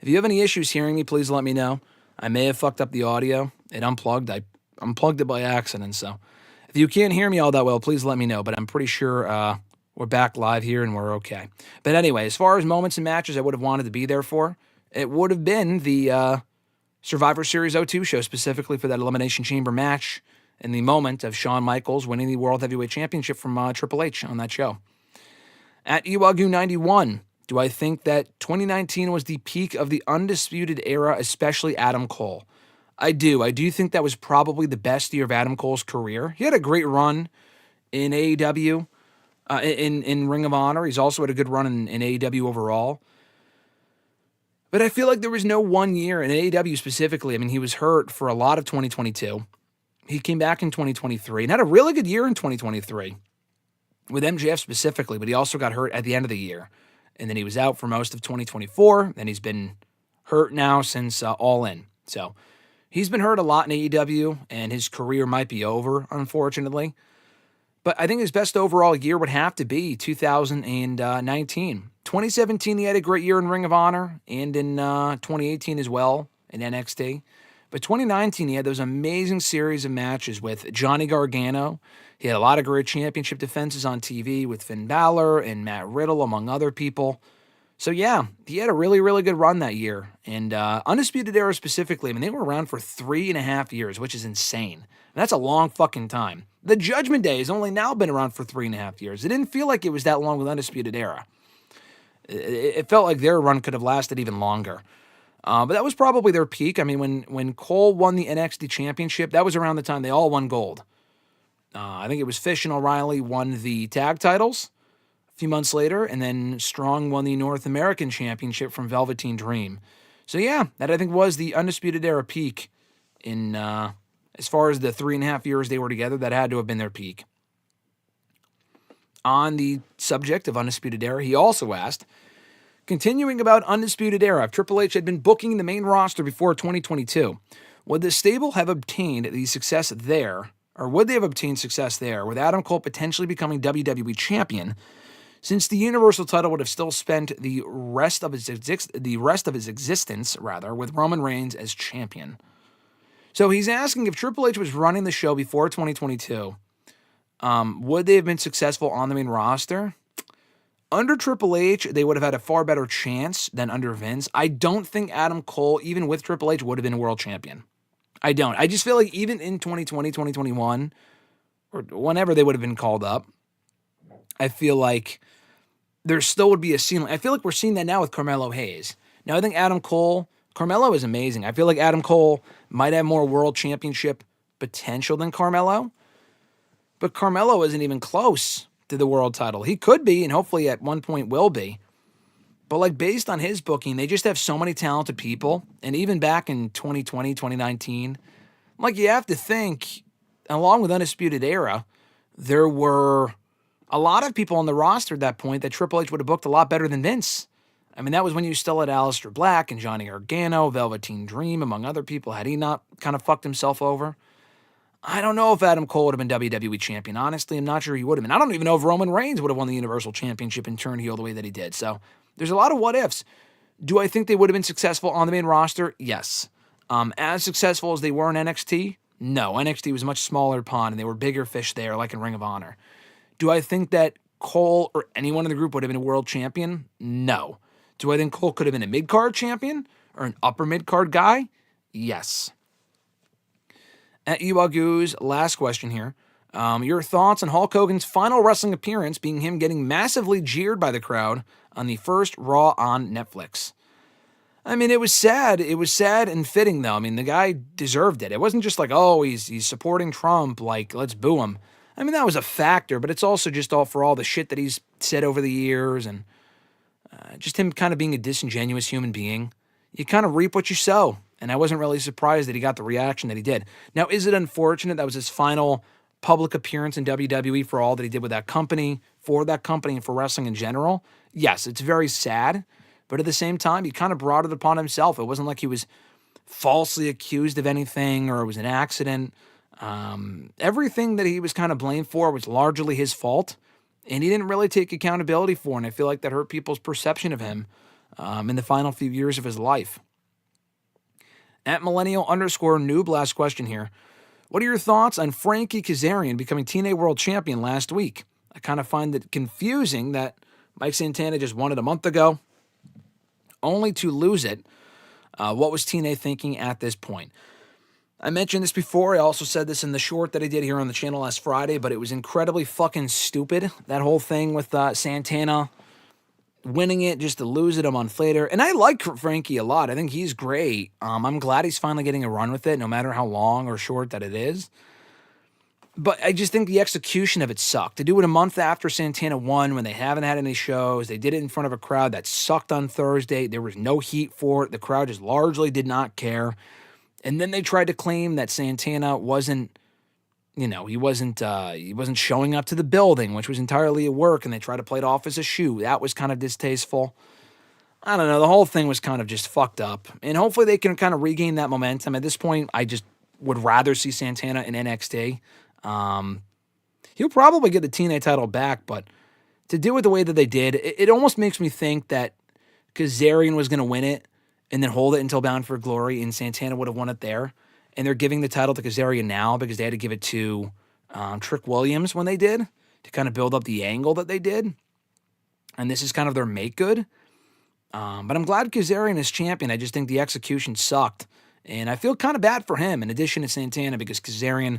if you have any issues hearing me, please let me know. I may have fucked up the audio. It unplugged. I unplugged it by accident. So if you can't hear me all that well, please let me know. But I'm pretty sure we're back live here and we're okay. But anyway, as far as moments and matches I would have wanted to be there for, it would have been the Survivor Series 02 show, specifically for that Elimination Chamber match and the moment of Shawn Michaels winning the World Heavyweight Championship from Triple H on that show. At Iwagu91, do I think that 2019 was the peak of the Undisputed Era, especially Adam Cole? I do. I do think that was probably the best year of Adam Cole's career. He had a great run in AEW. In Ring of Honor. He's also had a good run in AEW overall. But I feel like there was no one year in AEW specifically. I mean, he was hurt for a lot of 2022. He came back in 2023 and had a really good year in 2023 with MJF specifically, but he also got hurt at the end of the year. And then he was out for most of 2024, and he's been hurt now since All In. So he's been hurt a lot in AEW, and his career might be over, unfortunately. But I think his best overall year would have to be 2019. 2017, he had a great year in Ring of Honor and in 2018 as well in NXT. But 2019, he had those amazing series of matches with Johnny Gargano. He had a lot of great championship defenses on TV with Finn Balor and Matt Riddle, among other people. So yeah, he had a really, really good run that year. And Undisputed Era specifically, I mean, they were around for 3.5 years, which is insane. And that's a long fucking time. The Judgment Day has only now been around for 3.5 years. It didn't feel like it was that long with Undisputed Era. It felt like their run could have lasted even longer. But that was probably their peak. I mean, when Cole won the NXT Championship, that was around the time they all won gold. I think it was Fish and O'Reilly won the tag titles. few months later, and then Strong won the North American Championship from Velveteen Dream. So yeah, that I think was the Undisputed Era peak in as far as the 3.5 years they were together. That had to have been their peak. On the subject of Undisputed Era, he also asked, continuing about Undisputed Era, if Triple H had been booking the main roster before 2022, would the stable have obtained the success there, or would they have obtained success there, with Adam Cole potentially becoming WWE Champion, since the Universal title would have still spent the rest of his existence with Roman Reigns as champion? So he's asking if Triple H was running the show before 2022, would they have been successful on the main roster? Under Triple H, they would have had a far better chance than under Vince. I don't think Adam Cole, even with Triple H, would have been a world champion. I don't. I just feel like even in 2020, 2021, or whenever they would have been called up, I feel like there still would be a ceiling. I feel like we're seeing that now with Carmelo Hayes. Now, I think Carmelo is amazing. I feel like Adam Cole might have more world championship potential than Carmelo, but Carmelo isn't even close to the world title. He could be, and hopefully at one point will be. But like based on his booking, they just have so many talented people. And even back in 2020, 2019, like you have to think, along with Undisputed Era, there were a lot of people on the roster at that point that Triple H would have booked a lot better than Vince. I mean, that was when you still had Aleister Black and Johnny Gargano, Velveteen Dream, among other people. Had he not kind of fucked himself over? I don't know if Adam Cole would have been WWE Champion. Honestly, I'm not sure he would have been. I don't even know if Roman Reigns would have won the Universal Championship and turned heel the way that he did. So there's a lot of what ifs. Do I think they would have been successful on the main roster? Yes. As successful as they were in NXT? No. NXT was a much smaller pond, and they were bigger fish there, like in Ring of Honor. Do I think that Cole or anyone in the group would have been a world champion? No. Do I think Cole could have been a mid-card champion or an upper mid-card guy? Yes. At Iwagu's last question here. Your thoughts on Hulk Hogan's final wrestling appearance being him getting massively jeered by the crowd on the first Raw on Netflix? I mean, it was sad. It was sad and fitting, though. I mean, the guy deserved it. It wasn't just like, oh, he's supporting Trump, like, let's boo him. I mean, that was a factor, but it's also just all for all the shit that he's said over the years and just him kind of being a disingenuous human being. You kind of reap what you sow, and I wasn't really surprised that he got the reaction that he did. Now, is it unfortunate that was his final public appearance in WWE for all that he did with that company, for that company, and for wrestling in general? Yes, it's very sad, but at the same time, he kind of brought it upon himself. It wasn't like he was falsely accused of anything or it was an accident. Everything that he was kind of blamed for was largely his fault, and he didn't really take accountability for it, and I feel like that hurt people's perception of him in the final few years of his life. At Millennial_Noob, last question here. What are your thoughts on Frankie Kazarian becoming TNA World Champion last week? I kind of find it confusing that Mike Santana just won it a month ago, only to lose it. What was TNA thinking at this point? I mentioned this before. I also said this in the short that I did here on the channel last Friday, but it was incredibly fucking stupid, that whole thing with Santana winning it just to lose it a month later. And I like Frankie a lot. I think he's great. I'm glad he's finally getting a run with it, no matter how long or short that it is. But I just think the execution of it sucked. To do it a month after Santana won, when they haven't had any shows, they did it in front of a crowd that sucked on Thursday. There was no heat for it. The crowd just largely did not care. And then they tried to claim that Santana wasn't, he wasn't showing up to the building, which was entirely a work, and they tried to play it off as a shoe. That was kind of distasteful. I don't know. The whole thing was kind of just fucked up. And hopefully they can kind of regain that momentum. At this point, I just would rather see Santana in NXT. He'll probably get the TNA title back, but to do it the way that they did, it almost makes me think that Kazarian was going to win it and then hold it until Bound for Glory, and Santana would have won it there. And they're giving the title to Kazarian now because they had to give it to Trick Williams when they did, to kind of build up the angle that they did. And this is kind of their make good. But I'm glad Kazarian is champion. I just think the execution sucked. And I feel kind of bad for him, in addition to Santana, because Kazarian,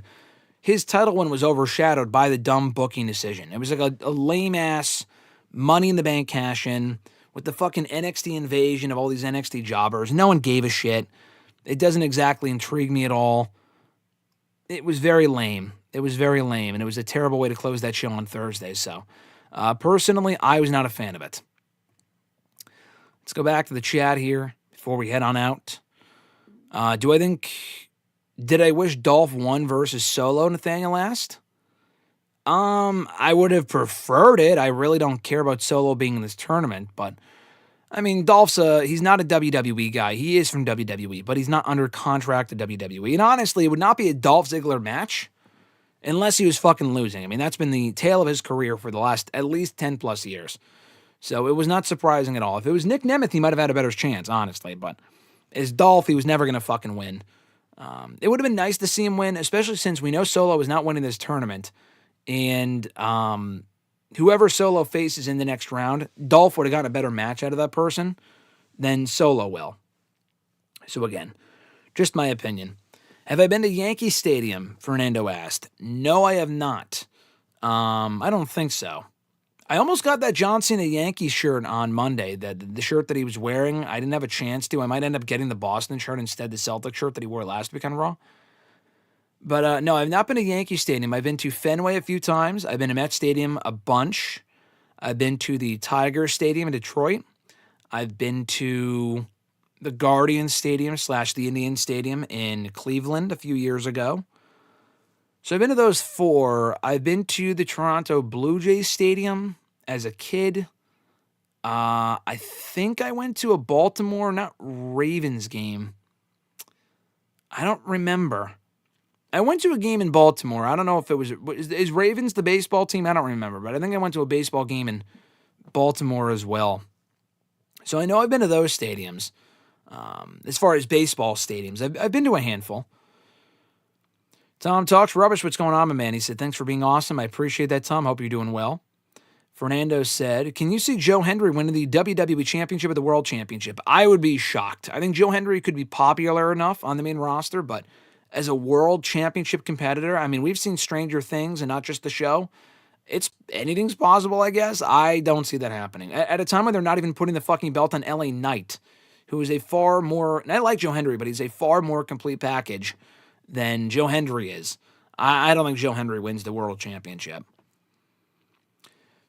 his title win was overshadowed by the dumb booking decision. It was like a lame-ass Money in the Bank cash-in with the fucking NXT invasion of all these NXT jobbers. No one gave a shit. It doesn't exactly intrigue me at all. It was very lame. And it was a terrible way to close that show on Thursday. So Personally, I was not a fan of it. Let's go back to the chat here before we head on out. Did I wish Dolph won versus Solo, Nathaniel asked? I would have preferred it. I really don't care about Solo being in this tournament, but I mean, he's not a WWE guy. He is from WWE, but he's not under contract to WWE. And honestly, it would not be a Dolph Ziggler match unless he was fucking losing. I mean, that's been the tale of his career for the last at least 10 plus years. So it was not surprising at all. If it was Nick Nemeth, he might have had a better chance, honestly. But as Dolph, he was never going to fucking win. It would have been nice to see him win, especially since we know Solo is not winning this tournament. And whoever Solo faces in the next round, Dolph would have gotten a better match out of that person than Solo will. So again, just my opinion. Have I been to Yankee Stadium? Fernando asked. No, I have not. I don't think so. I almost got that John Cena Yankee shirt on Monday, the shirt that he was wearing. I didn't have a chance to. I might end up getting the Boston shirt instead, the Celtic shirt that he wore last week on Raw. But no, I've not been to Yankee Stadium. I've been to Fenway a few times. I've been to Met Stadium a bunch. I've been to the Tiger Stadium in Detroit. I've been to the Guardians Stadium / the Indian Stadium in Cleveland a few years ago. So I've been to those 4. I've been to the Toronto Blue Jays Stadium as a kid. I think I went to a Baltimore, not Ravens game. I don't remember. I went to a game in Baltimore. I don't know if it was... Is Ravens the baseball team? I don't remember, but I think I went to a baseball game in Baltimore as well. So I know I've been to those stadiums. As far as baseball stadiums, I've been to a handful. Tom talks rubbish. What's going on, my man? He said, thanks for being awesome. I appreciate that, Tom. Hope you're doing well. Fernando said, can you see Joe Hendry winning the WWE Championship or the World Championship? I would be shocked. I think Joe Hendry could be popular enough on the main roster, but as a World Championship competitor, I mean, we've seen stranger things and not just the show. Anything's possible, I guess. I don't see that happening. At a time when they're not even putting the fucking belt on LA Knight, who is a far more, and I like Joe Hendry, but he's a far more complete package than Joe Hendry is. I don't think Joe Hendry wins the World Championship.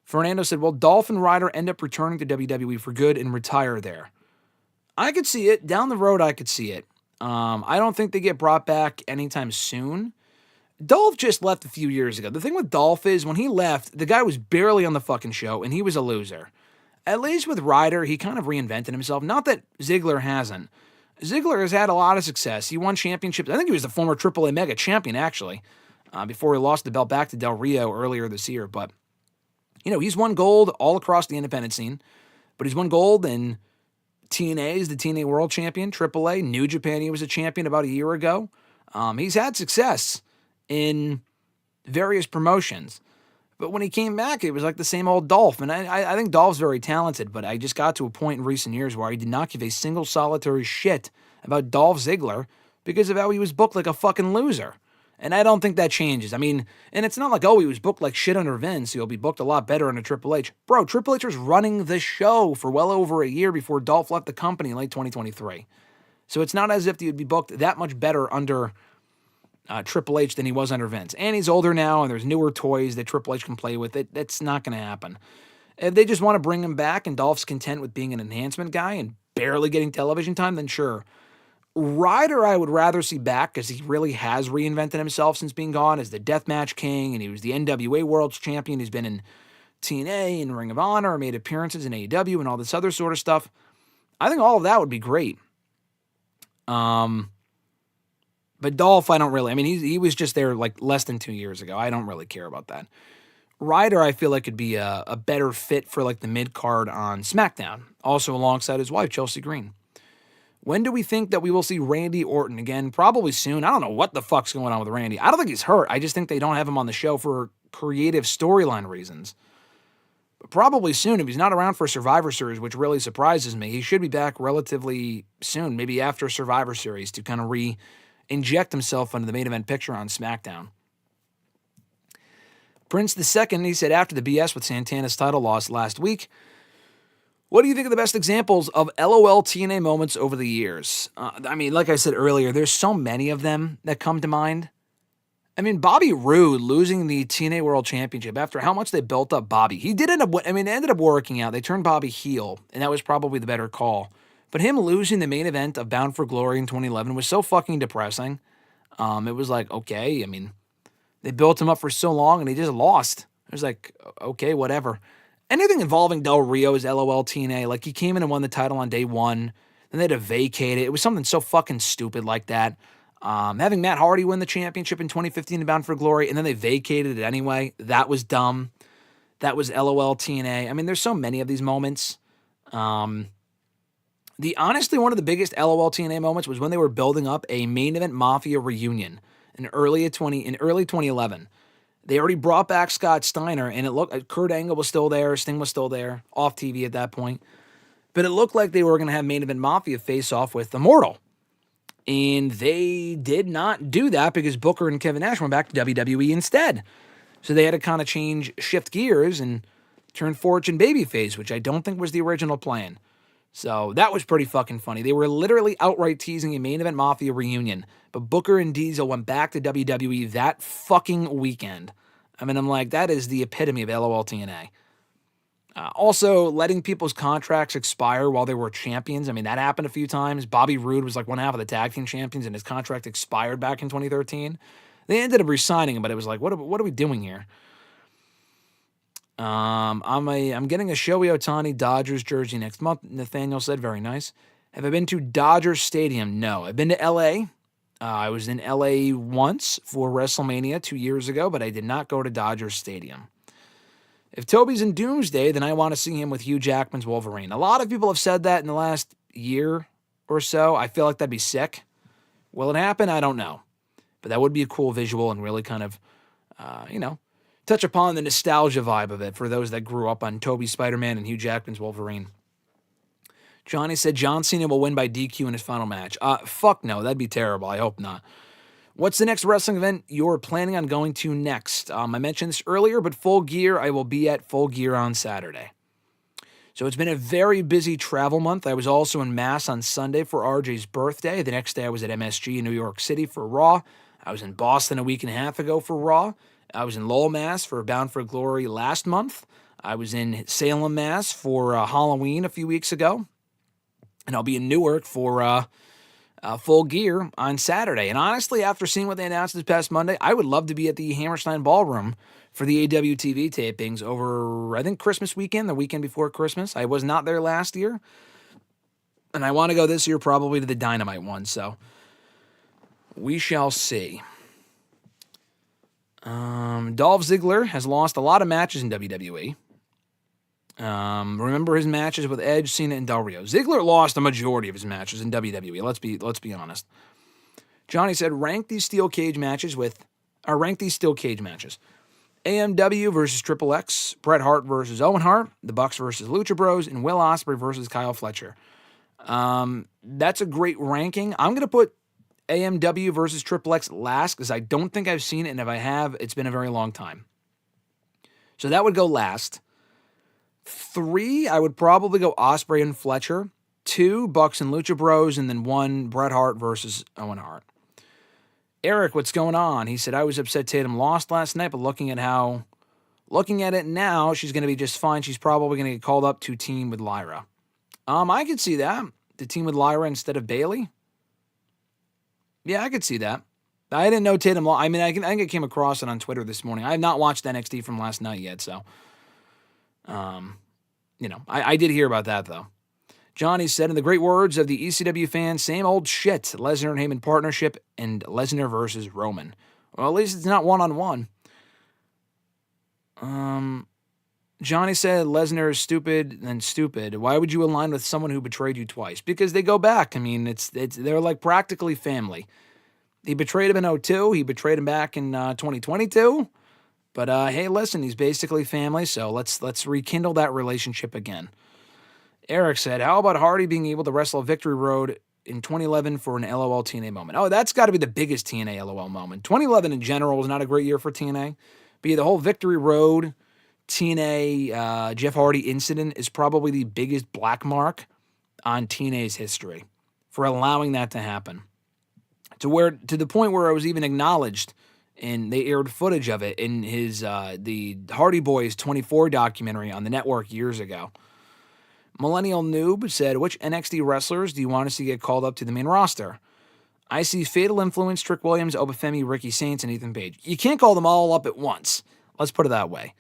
Fernando said, will Dolph and Ryder end up returning to WWE for good and retire there? I could see it. Down the road, I could see it. I don't think they get brought back anytime soon. Dolph just left a few years ago. The thing with Dolph is when he left, the guy was barely on the fucking show, and he was a loser. At least with Ryder, he kind of reinvented himself. Not that Ziggler hasn't. Ziggler has had a lot of success. He won championships. I think he was the former AAA Mega Champion, actually, before he lost the belt back to Del Rio earlier this year. But, he's won gold all across the independent scene. But he's won gold in TNA, is the TNA World Champion. AAA, New Japan, he was a champion about a year ago. He's had success in various promotions. But when he came back, it was like the same old Dolph. And I think Dolph's very talented, but I just got to a point in recent years where I did not give a single solitary shit about Dolph Ziggler because of how he was booked like a fucking loser. And I don't think that changes. I mean, and it's not like, he was booked like shit under Vince, so he'll be booked a lot better under Triple H. Bro, Triple H was running the show for well over a year before Dolph left the company in late 2023. So it's not as if he would be booked that much better under Triple H than he was under Vince. And he's older now, and there's newer toys that Triple H can play with. That's not going to happen. If they just want to bring him back and Dolph's content with being an enhancement guy and barely getting television time, then sure. Ryder I would rather see back because he really has reinvented himself since being gone as the Deathmatch King, and he was the NWA World Champion. He's been in TNA and Ring of Honor, made appearances in AEW and all this other sort of stuff. I think all of that would be great. But Dolph, I don't really. I mean, he was just there like less than 2 years ago. I don't really care about that. Ryder, I feel like could be a better fit for like the mid card on SmackDown, also alongside his wife Chelsea Green. When do we think that we will see Randy Orton again? Probably soon. I don't know what the fuck's going on with Randy. I don't think he's hurt. I just think they don't have him on the show for creative storyline reasons. But probably soon. If he's not around for Survivor Series, which really surprises me, he should be back relatively soon, maybe after Survivor Series, to kind of re-inject himself into the main event picture on SmackDown. Prince II, he said, after the BS with Santana's title loss last week, what do you think of the best examples of LOL TNA moments over the years? I mean, like I said earlier, there's so many of them that come to mind. I mean, Bobby Roode losing the TNA World Championship after how much they built up Bobby. He did end up, it ended up working out. They turned Bobby heel, and that was probably the better call. But him losing the main event of Bound for Glory in 2011 was so fucking depressing. It was like, okay, I mean, they built him up for so long, and he just lost. It was like, okay, whatever. Anything involving Del Rio is LOL TNA. Like, he came in and won the title on day one, then they had to vacate it. It was something so fucking stupid like that. Having Matt Hardy win the championship in 2015 in Bound for Glory, and then they vacated it anyway. That was dumb. That was LOL TNA. I mean, there's so many of these moments. Honestly, one of the biggest LOL TNA moments was when they were building up a main event Mafia reunion in early 2011. They already brought back Scott Steiner, and it looked Kurt Angle was still there, Sting was still there, off TV at that point. But it looked like they were going to have main event Mafia face off with Immortal. And they did not do that because Booker and Kevin Nash went back to WWE instead. So they had to kind of shift gears and turn Fortune babyface, which I don't think was the original plan. So that was pretty fucking funny. They were literally outright teasing a main event Mafia reunion, but Booker and Diesel went back to WWE that fucking weekend. I mean, I'm like, that is the epitome of LOL TNA. Also, letting people's contracts expire while they were champions. I mean, that happened a few times. Bobby Roode was like one half of the tag team champions, and his contract expired back in 2013. They ended up re-signing him, but it was like, what are we doing here? I'm getting a Shohei Ohtani Dodgers jersey next month. Nathaniel said, very nice. Have I been to Dodger Stadium? No. I've been to LA. I was in LA once for WrestleMania 2 years ago, but I did not go to Dodger Stadium. If Toby's in Doomsday, then I want to see him with Hugh Jackman's Wolverine. A lot of people have said that in the last year or so. I feel like that'd be sick. Will it happen? I don't know. But that would be a cool visual and really kind of, touch upon the nostalgia vibe of it for those that grew up on Toby's Spider-Man and Hugh Jackman's Wolverine. Johnny said John Cena will win by DQ in his final match. Fuck no, that'd be terrible. I hope not. What's the next wrestling event you're planning on going to next? I mentioned this earlier, but Full Gear, I will be at Full Gear on Saturday. So it's been a very busy travel month. I was also in Mass on Sunday for RJ's birthday. The next day I was at MSG in New York City for Raw. I was in Boston a week and a half ago for Raw. I was in Lowell, Mass for Bound for Glory last month. I was in Salem, Mass for Halloween a few weeks ago. And I'll be in Newark for Full Gear on Saturday. And honestly, after seeing what they announced this past Monday, I would love to be at the Hammerstein Ballroom for the AWTV tapings over, I think, Christmas weekend, the weekend before Christmas. I was not there last year. And I want to go this year probably to the Dynamite one. So we shall see. Dolph Ziggler has lost a lot of matches in WWE. Remember his matches with Edge, Cena, and Del Rio. Ziggler lost the majority of his matches in WWE. Let's be honest. Johnny said, rank these steel cage matches. AMW versus Triple X, Bret Hart versus Owen Hart, the Bucks versus Lucha Bros, and Will Ospreay versus Kyle Fletcher. That's a great ranking. I'm gonna put AMW versus Triple X last because I don't think I've seen it, and if I have, it's been a very long time. So that would go last. 3, I would probably go Ospreay and Fletcher. 2, Bucks and Lucha Bros, and then 1, Bret Hart versus Owen Hart. Eric, what's going on? He said, I was upset Tatum lost last night, but looking at it now, she's going to be just fine. She's probably going to get called up to team with Lyra. I could see that. The team with Lyra instead of Bayley. Yeah, I could see that. I didn't know Tatum lost. I mean, I think I came across it on Twitter this morning. I have not watched NXT from last night yet, so... I did hear about that, though. Johnny said, in the great words of the ECW fan, same old shit. Lesnar and Heyman partnership and Lesnar versus Roman. Well, at least it's not one-on-one. Johnny said, Lesnar is stupid and stupid. Why would you align with someone who betrayed you twice? Because they go back. I mean, they're like practically family. He betrayed him in 2002. He betrayed him back in 2022. But hey, listen, he's basically family, so let's rekindle that relationship again. Eric said, how about Hardy being able to wrestle a Victory Road in 2011 for an LOL TNA moment? Oh, that's got to be the biggest TNA LOL moment. 2011 in general was not a great year for TNA. But yeah, the whole Victory Road TNA Jeff Hardy incident is probably the biggest black mark on TNA's history for allowing that to happen. To the point where it was even acknowledged and they aired footage of it in his the Hardy Boys 24 documentary on the network years ago. Millennial Noob said, which NXT wrestlers do you want to see get called up to the main roster? I see Fatal Influence, Trick Williams, Obafemi, Ricky Saints, and Ethan Page. You can't call them all up at once. Let's put it that way.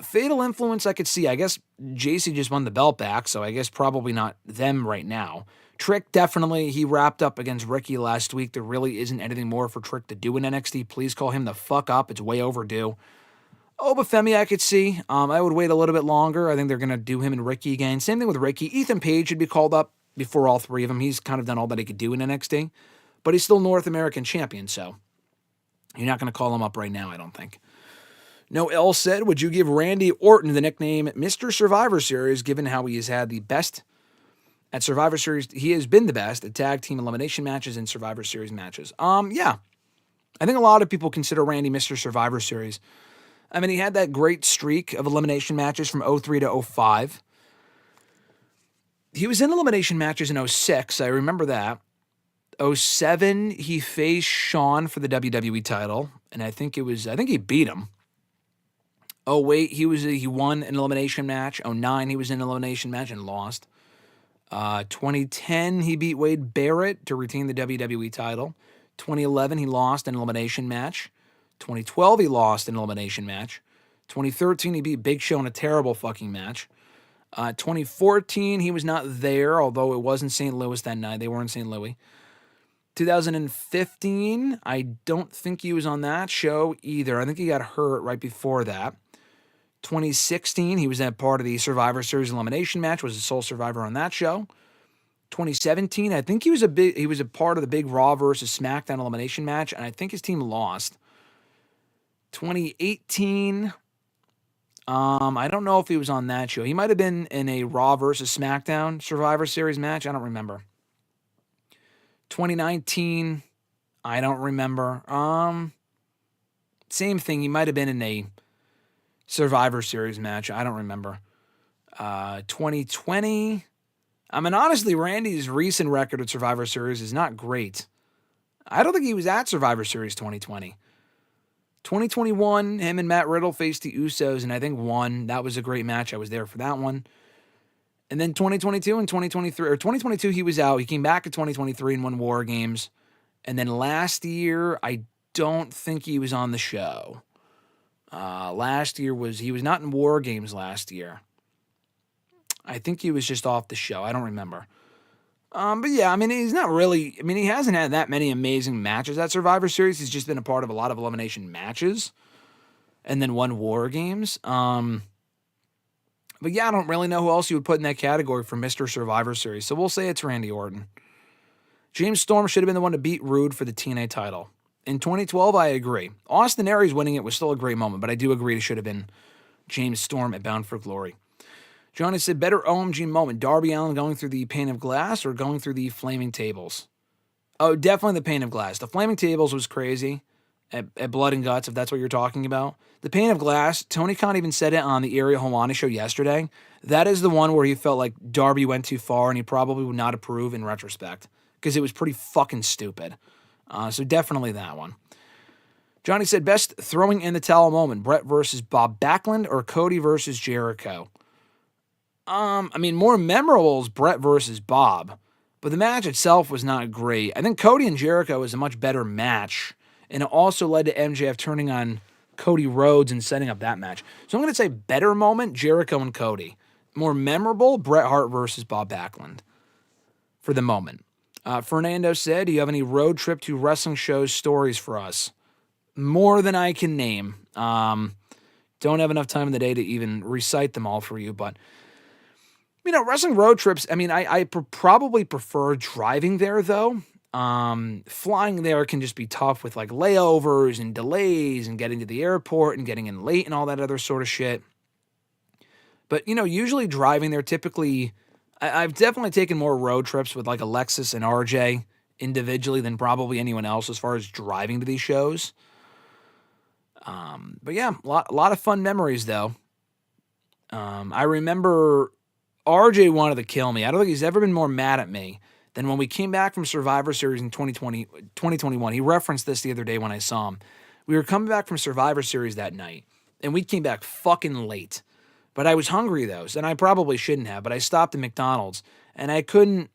Fatal Influence I could see. I guess JC just won the belt back, so I guess probably not them right now. Trick, definitely. He wrapped up against Ricky last week. There really isn't anything more for Trick to do in NXT. Please call him the fuck up. It's way overdue. Obafemi I could see. I would wait a little bit longer. I think they're going to do him and Ricky again. Same thing with Ricky. Ethan Page should be called up before all three of them. He's kind of done all that he could do in NXT. But he's still North American champion, so you're not going to call him up right now, I don't think. No L said, would you give Randy Orton the nickname Mr. Survivor Series, given how he has had the best at Survivor Series? He has been the best at tag team elimination matches and Survivor Series matches. Yeah. I think a lot of people consider Randy Mr. Survivor Series. I mean, he had that great streak of elimination matches from 03 to 05. He was in elimination matches in 06. I remember that. 07, he faced Shawn for the WWE title, and I think he beat him. 08, he won an elimination match. 09, he was in an elimination match and lost. 2010, he beat Wade Barrett to retain the WWE title. 2011, he lost an elimination match. 2012, he lost an elimination match. 2013, he beat Big Show in a terrible fucking match. 2014, he was not there, although it was in St. Louis that night. They were in St. Louis. 2015, I don't think he was on that show either. I think he got hurt right before that. 2016, he was at part of the Survivor Series elimination match, was the sole survivor on that show. 2017, I think he was a part of the big Raw versus SmackDown elimination match, and I think his team lost. 2018, I don't know if he was on that show. He might have been in a Raw versus SmackDown Survivor Series match. I don't remember. 2019, I don't remember. Same thing. He might have been in a Survivor Series match. I don't remember. 2020, I mean, honestly, Randy's recent record at Survivor Series is not great. I don't think he was at Survivor Series 2020. 2021, him and Matt Riddle faced the Usos, and I think won. That was a great match. I was there for that one. And then 2022 and 2023, or 2022, he was out. He came back in 2023 and won War Games. And then last year, I don't think he was on the show. Last year he was not in War Games last year. I think he was just off the show. I don't remember. But yeah, I mean, he hasn't had that many amazing matches at Survivor Series. He's just been a part of a lot of elimination matches and then won War Games. But yeah, I don't really know who else you would put in that category for Mr. Survivor Series. So we'll say it's Randy Orton. James Storm should have been the one to beat Rude for the TNA title. In 2012, I agree. Austin Aries winning it was still a great moment, but I do agree it should have been James Storm at Bound for Glory. Johnny said, better OMG moment, Darby Allin going through the pane of glass or going through the flaming tables? Oh, definitely the pane of glass. The flaming tables was crazy at Blood and Guts, if that's what you're talking about. The pane of glass, Tony Khan even said it on the Ariel Helwani show yesterday. That is the one where he felt like Darby went too far and he probably would not approve in retrospect because it was pretty fucking stupid. So definitely that one. Johnny said, best throwing in the towel moment, Brett versus Bob Backlund or Cody versus Jericho? I mean, more memorable is Brett versus Bob, but the match itself was not great. I think Cody and Jericho was a much better match, and it also led to MJF turning on Cody Rhodes and setting up that match. So I'm going to say better moment, Jericho and Cody. More memorable, Bret Hart versus Bob Backlund for the moment. Fernando said, do you have any road trip to wrestling shows stories for us? More than I can name. Don't have enough time in the day to even recite them all for you, but wrestling road trips, I mean, I probably prefer driving there, though. Flying there can just be tough with, like, layovers and delays and getting to the airport and getting in late and all that other sort of shit. But, usually driving there, typically, I've definitely taken more road trips with, like, Alexis and RJ individually than probably anyone else as far as driving to these shows. But, yeah, a lot of fun memories, though. I remember RJ wanted to kill me. I don't think he's ever been more mad at me than when we came back from Survivor Series in 2021. He referenced this the other day when I saw him. We were coming back from Survivor Series that night, and we came back fucking late. But I was hungry, though, and I probably shouldn't have, but I stopped at McDonald's, and I couldn't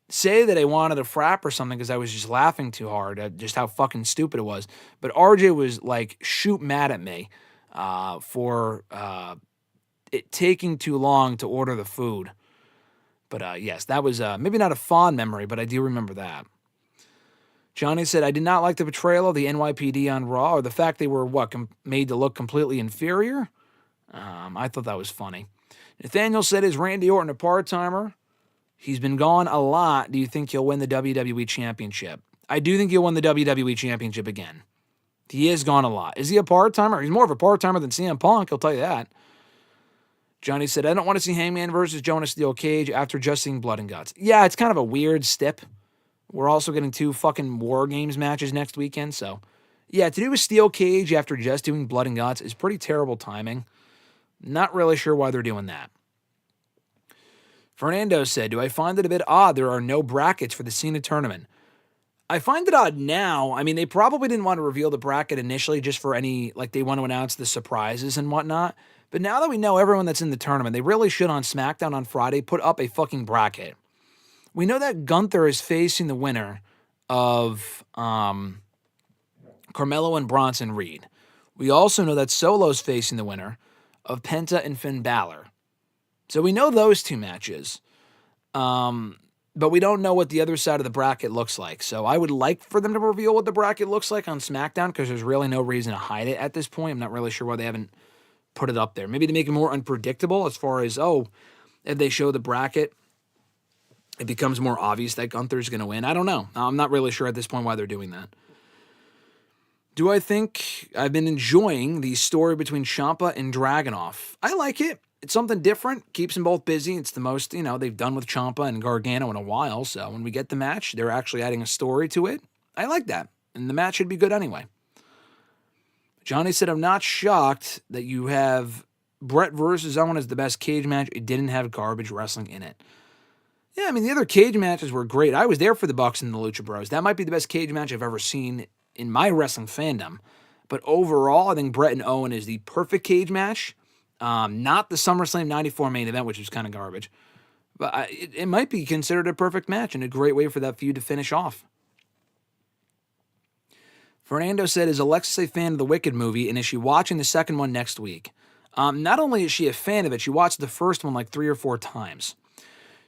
say that I wanted a frap or something because I was just laughing too hard at just how fucking stupid it was. But RJ was like shoot mad at me for it taking too long to order the food. But yes, that was maybe not a fond memory, but I do remember that. Johnny said, I did not like the portrayal of the NYPD on Raw or the fact they were, made to look completely inferior. I thought that was funny. Nathaniel said, is Randy Orton a part-timer? He's been gone a lot. Do you think he'll win the WWE Championship? I do think he'll win the WWE Championship again. He is gone a lot. Is he a part-timer? He's more of a part-timer than CM Punk, I'll tell you that. Johnny said, I don't want to see Hangman versus Jonas Steel Cage after just seeing Blood and Guts. Yeah, it's kind of a weird stip. We're also getting 2 fucking War Games matches next weekend, so... Yeah, to do a Steel Cage after just doing Blood and Guts is pretty terrible timing. Not really sure why they're doing that. Fernando said, do I find it a bit odd there are no brackets for the Cena tournament? I find it odd now. I mean, they probably didn't want to reveal the bracket initially just for any, like they want to announce the surprises and whatnot. But now that we know everyone that's in the tournament, they really should on SmackDown on Friday put up a fucking bracket. We know that Gunther is facing the winner of Carmelo and Bronson Reed. We also know that Solo's facing the winner of Penta and Finn Balor. So we know those 2 matches. But we don't know what the other side of the bracket looks like. So I would like for them to reveal what the bracket looks like on SmackDown because there's really no reason to hide it at this point. I'm not really sure why they haven't put it up there. Maybe to make it more unpredictable as far as, if they show the bracket, it becomes more obvious that Gunther's going to win. I don't know. I'm not really sure at this point why they're doing that. Do I think I've been enjoying the story between Ciampa and Dragunov? I like it. It's something different. Keeps them both busy. It's the most, they've done with Ciampa and Gargano in a while. So when we get the match, they're actually adding a story to it. I like that. And the match should be good anyway. Johnny said, I'm not shocked that you have Brett versus Owen as the best cage match. It didn't have garbage wrestling in it. Yeah, I mean, the other cage matches were great. I was there for the Bucks and the Lucha Bros. That might be the best cage match I've ever seen in my wrestling fandom. But overall, I think Brett and Owen is the perfect cage match. Not the SummerSlam 94 main event, which was kind of garbage. But it might be considered a perfect match and a great way for that feud to finish off. Fernando said, is Alexis a fan of the Wicked movie, and is she watching the second one next week? Not only is she a fan of it, she watched the first one like 3 or 4 times.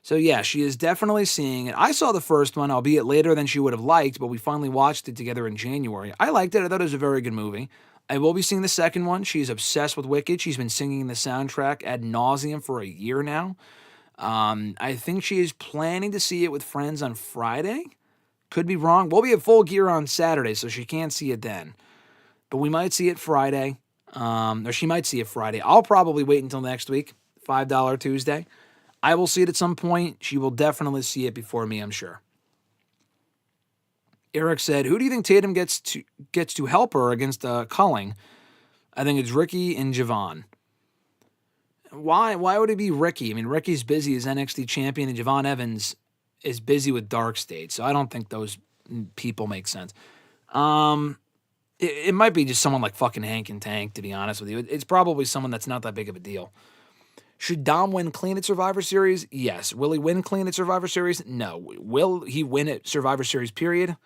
So yeah, she is definitely seeing it. I saw the first one, albeit later than she would have liked, but we finally watched it together in January. I liked it. I thought it was a very good movie. I will be seeing the second one. She's obsessed with Wicked. She's been singing the soundtrack ad nauseum for a year now. I think she is planning to see it with friends on Friday. Could be wrong. We'll be at Full Gear on Saturday, so she can't see it then. But we might see it Friday. Or she might see it Friday. I'll probably wait until next week, $5 Tuesday. I will see it at some point. She will definitely see it before me, I'm sure. Eric said, who do you think Tatum gets to help her against Culling? I think it's Ricky and Javon. Why would it be Ricky? I mean, Ricky's busy as NXT champion, and Javon Evans is busy with Dark State, so I don't think those people make sense. It might be just someone like fucking Hank and Tank, to be honest with you. It's probably someone that's not that big of a deal. Should Dom win clean at Survivor Series? Yes. Will he win clean at Survivor Series? No. Will he win at Survivor Series, period?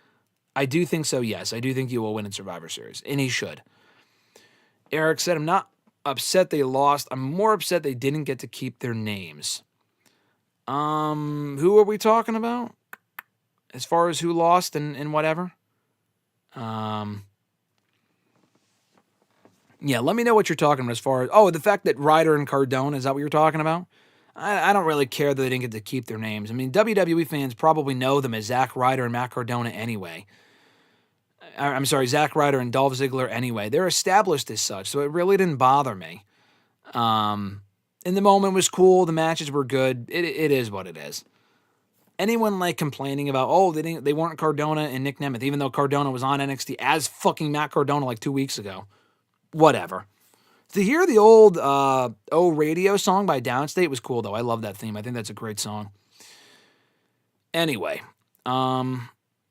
I do think so, yes. I do think he will win at Survivor Series, and he should. Eric said, I'm not upset they lost. I'm more upset they didn't get to keep their names. Who are we talking about? As far as who lost and whatever? Yeah, let me know what you're talking about as far as... Oh, the fact that Ryder and Cardone, is that what you're talking about? I don't really care that they didn't get to keep their names. I mean, WWE fans probably know them as Zack Ryder and Matt Cardona anyway. I'm sorry, Zack Ryder and Dolph Ziggler anyway. They're established as such, so it really didn't bother me. And the moment was cool. The matches were good. It is what it is. Anyone like complaining about, they weren't Cardona and Nick Nemeth, even though Cardona was on NXT as fucking Matt Cardona like 2 weeks ago. Whatever. To hear the old Radio song by Downstate was cool, though. I love that theme. I think that's a great song. Anyway,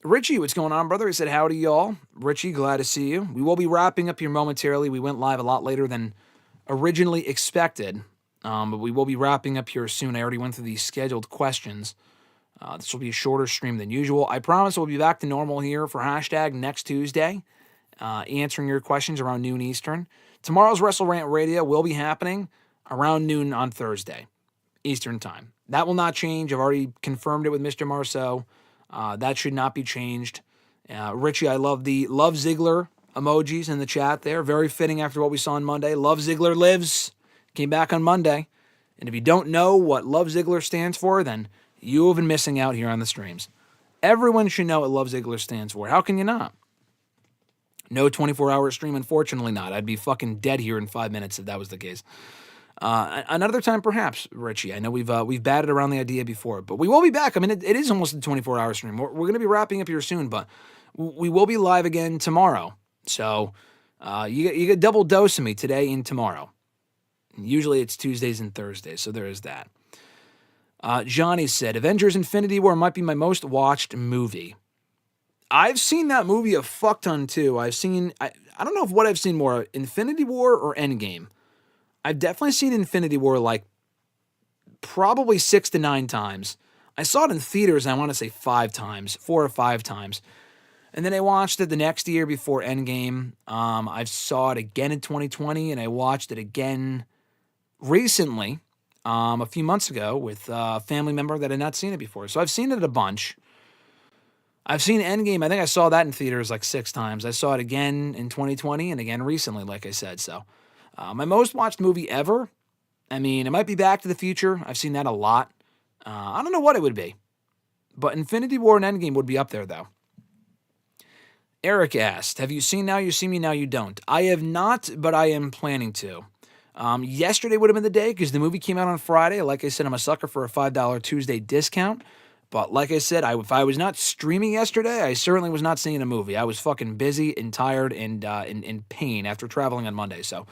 Richie, what's going on, brother? He said, howdy, y'all. Richie, glad to see you. We will be wrapping up here momentarily. We went live a lot later than originally expected, but we will be wrapping up here soon. I already went through the scheduled questions. This will be a shorter stream than usual. I promise we'll be back to normal here for hashtag next Tuesday, answering your questions around noon Eastern. Tomorrow's WrestleRant Radio will be happening around noon on Thursday, Eastern Time. That will not change. I've already confirmed it with Mr. Marceau. That should not be changed. Richie, I love the Love Ziggler emojis in the chat there. Very fitting after what we saw on Monday. Love Ziggler lives. Came back on Monday. And if you don't know what Love Ziggler stands for, then you have been missing out here on the streams. Everyone should know what Love Ziggler stands for. How can you not? No 24-hour stream, unfortunately not. I'd be fucking dead here in 5 minutes if that was the case. Another time, perhaps, Richie. I know we've batted around the idea before, but we will be back. I mean, it is almost a 24-hour stream. We're going to be wrapping up here soon, but we will be live again tomorrow. So you get a double dose of me today and tomorrow. Usually it's Tuesdays and Thursdays, so there is that. Johnny said, Avengers Infinity War might be my most watched movie. I've seen that movie a fuck ton too. I don't know if what I've seen more, Infinity War or Endgame. I've definitely seen Infinity War like probably 6 to 9 times. I saw it in theaters, I want to say 5 times, 4 or 5 times. And then I watched it the next year before Endgame. I saw it again in 2020, and I watched it again recently, a few months ago, with a family member that had not seen it before. So I've seen it a bunch. I've seen Endgame. I think I saw that in theaters like 6 times. I saw it again in 2020 and again recently, like I said. So my most watched movie ever, I mean, it might be Back to the Future. I've seen that a lot. I don't know what it would be. But Infinity War and Endgame would be up there, though. Eric asked, have you seen Now You See Me, Now You Don't? I have not, but I am planning to. Yesterday would have been the day because the movie came out on Friday. Like I said, I'm a sucker for a $5 Tuesday discount. But like I said, if I was not streaming yesterday, I certainly was not seeing a movie. I was fucking busy and tired and in pain after traveling on Monday. So,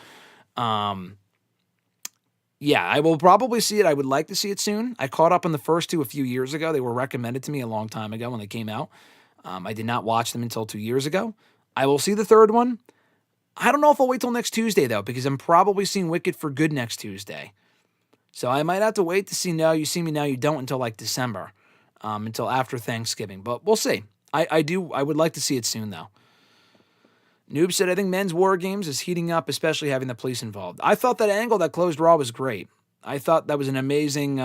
yeah, I will probably see it. I would like to see it soon. I caught up on the first 2 a few years ago. They were recommended to me a long time ago when they came out. I did not watch them until 2 years ago. I will see the third one. I don't know if I'll wait till next Tuesday, though, because I'm probably seeing Wicked for Good next Tuesday. So I might have to wait to see Now You See Me, Now You Don't until like December, until after Thanksgiving. But we'll see. I would like to see it soon, though. Noob said, I think men's War Games is heating up, especially having the police involved. I thought that angle that closed Raw was great. I thought that was an amazing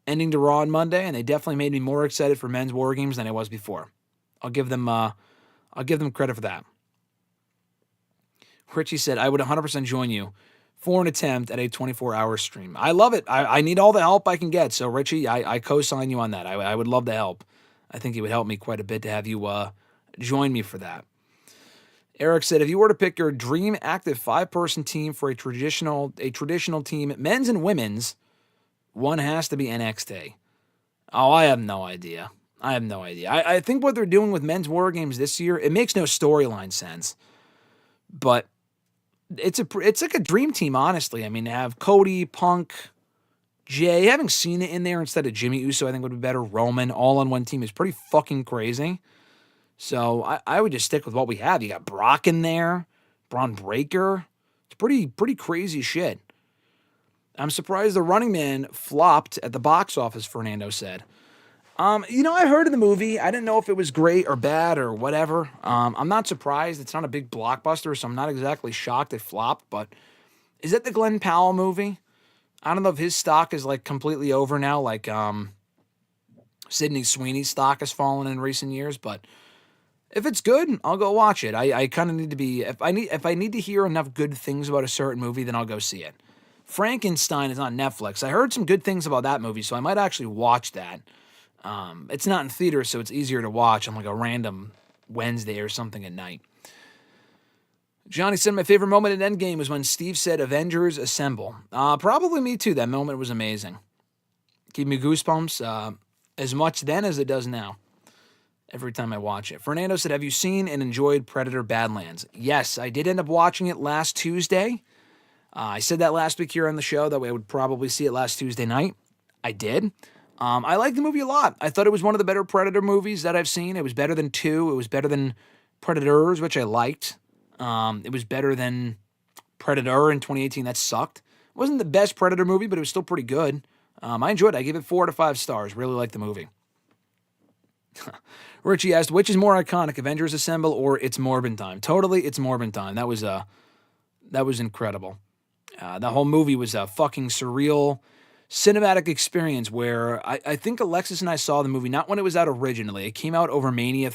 ending to Raw on Monday, and they definitely made me more excited for men's War Games than I was before. I'll give them credit for that. Richie said, I would 100% join you for an attempt at a 24-hour stream. I love it. I need all the help I can get. So, Richie, I co-sign you on that. I would love the help. I think it would help me quite a bit to have you join me for that. Eric said, if you were to pick your dream active 5-person team for a traditional team, men's and women's, one has to be NXT. Oh, I have no idea. I think what they're doing with men's War Games this year, it makes no storyline sense. But it's like a dream team, honestly. I mean, to have Cody, Punk, Jay, having Cena in there instead of Jimmy Uso, I think would be better. Roman, all on one team is pretty fucking crazy. So I would just stick with what we have. You got Brock in there, Braun Breaker. It's pretty crazy shit. I'm surprised the Running Man flopped at the box office, Fernando said. I heard of the movie. I didn't know if it was great or bad or whatever. I'm not surprised. It's not a big blockbuster, so I'm not exactly shocked it flopped. But is it the Glenn Powell movie? I don't know if his stock is like completely over now, like Sydney Sweeney's stock has fallen in recent years. But if it's good, I'll go watch it. I kind of need to be if I need to hear enough good things about a certain movie, then I'll go see it. Frankenstein is on Netflix. I heard some good things about that movie, so I might actually watch that. It's not in theaters, so it's easier to watch on like a random Wednesday or something at night. Johnny said, my favorite moment in Endgame was when Steve said, Avengers Assemble. Probably me too. That moment was amazing. Gave me goosebumps as much then as it does now. Every time I watch it. Fernando said, have you seen and enjoyed Predator Badlands? Yes, I did end up watching it last Tuesday. I said that last week here on the show that I would probably see it last Tuesday night. I did. I like the movie a lot. I thought it was one of the better Predator movies that I've seen. It was better than 2. It was better than Predators, which I liked. It was better than Predator in 2018. That sucked. It wasn't the best Predator movie, but it was still pretty good. I enjoyed it. I gave it 4 out of 5 stars. Really liked the movie. Richie asked, which is more iconic, Avengers Assemble or It's Morbin Time? Totally, It's Morbin Time. That was incredible. The whole movie was a fucking surreal cinematic experience where I think Alexis and I saw the movie not when it was out originally. It came out over Mania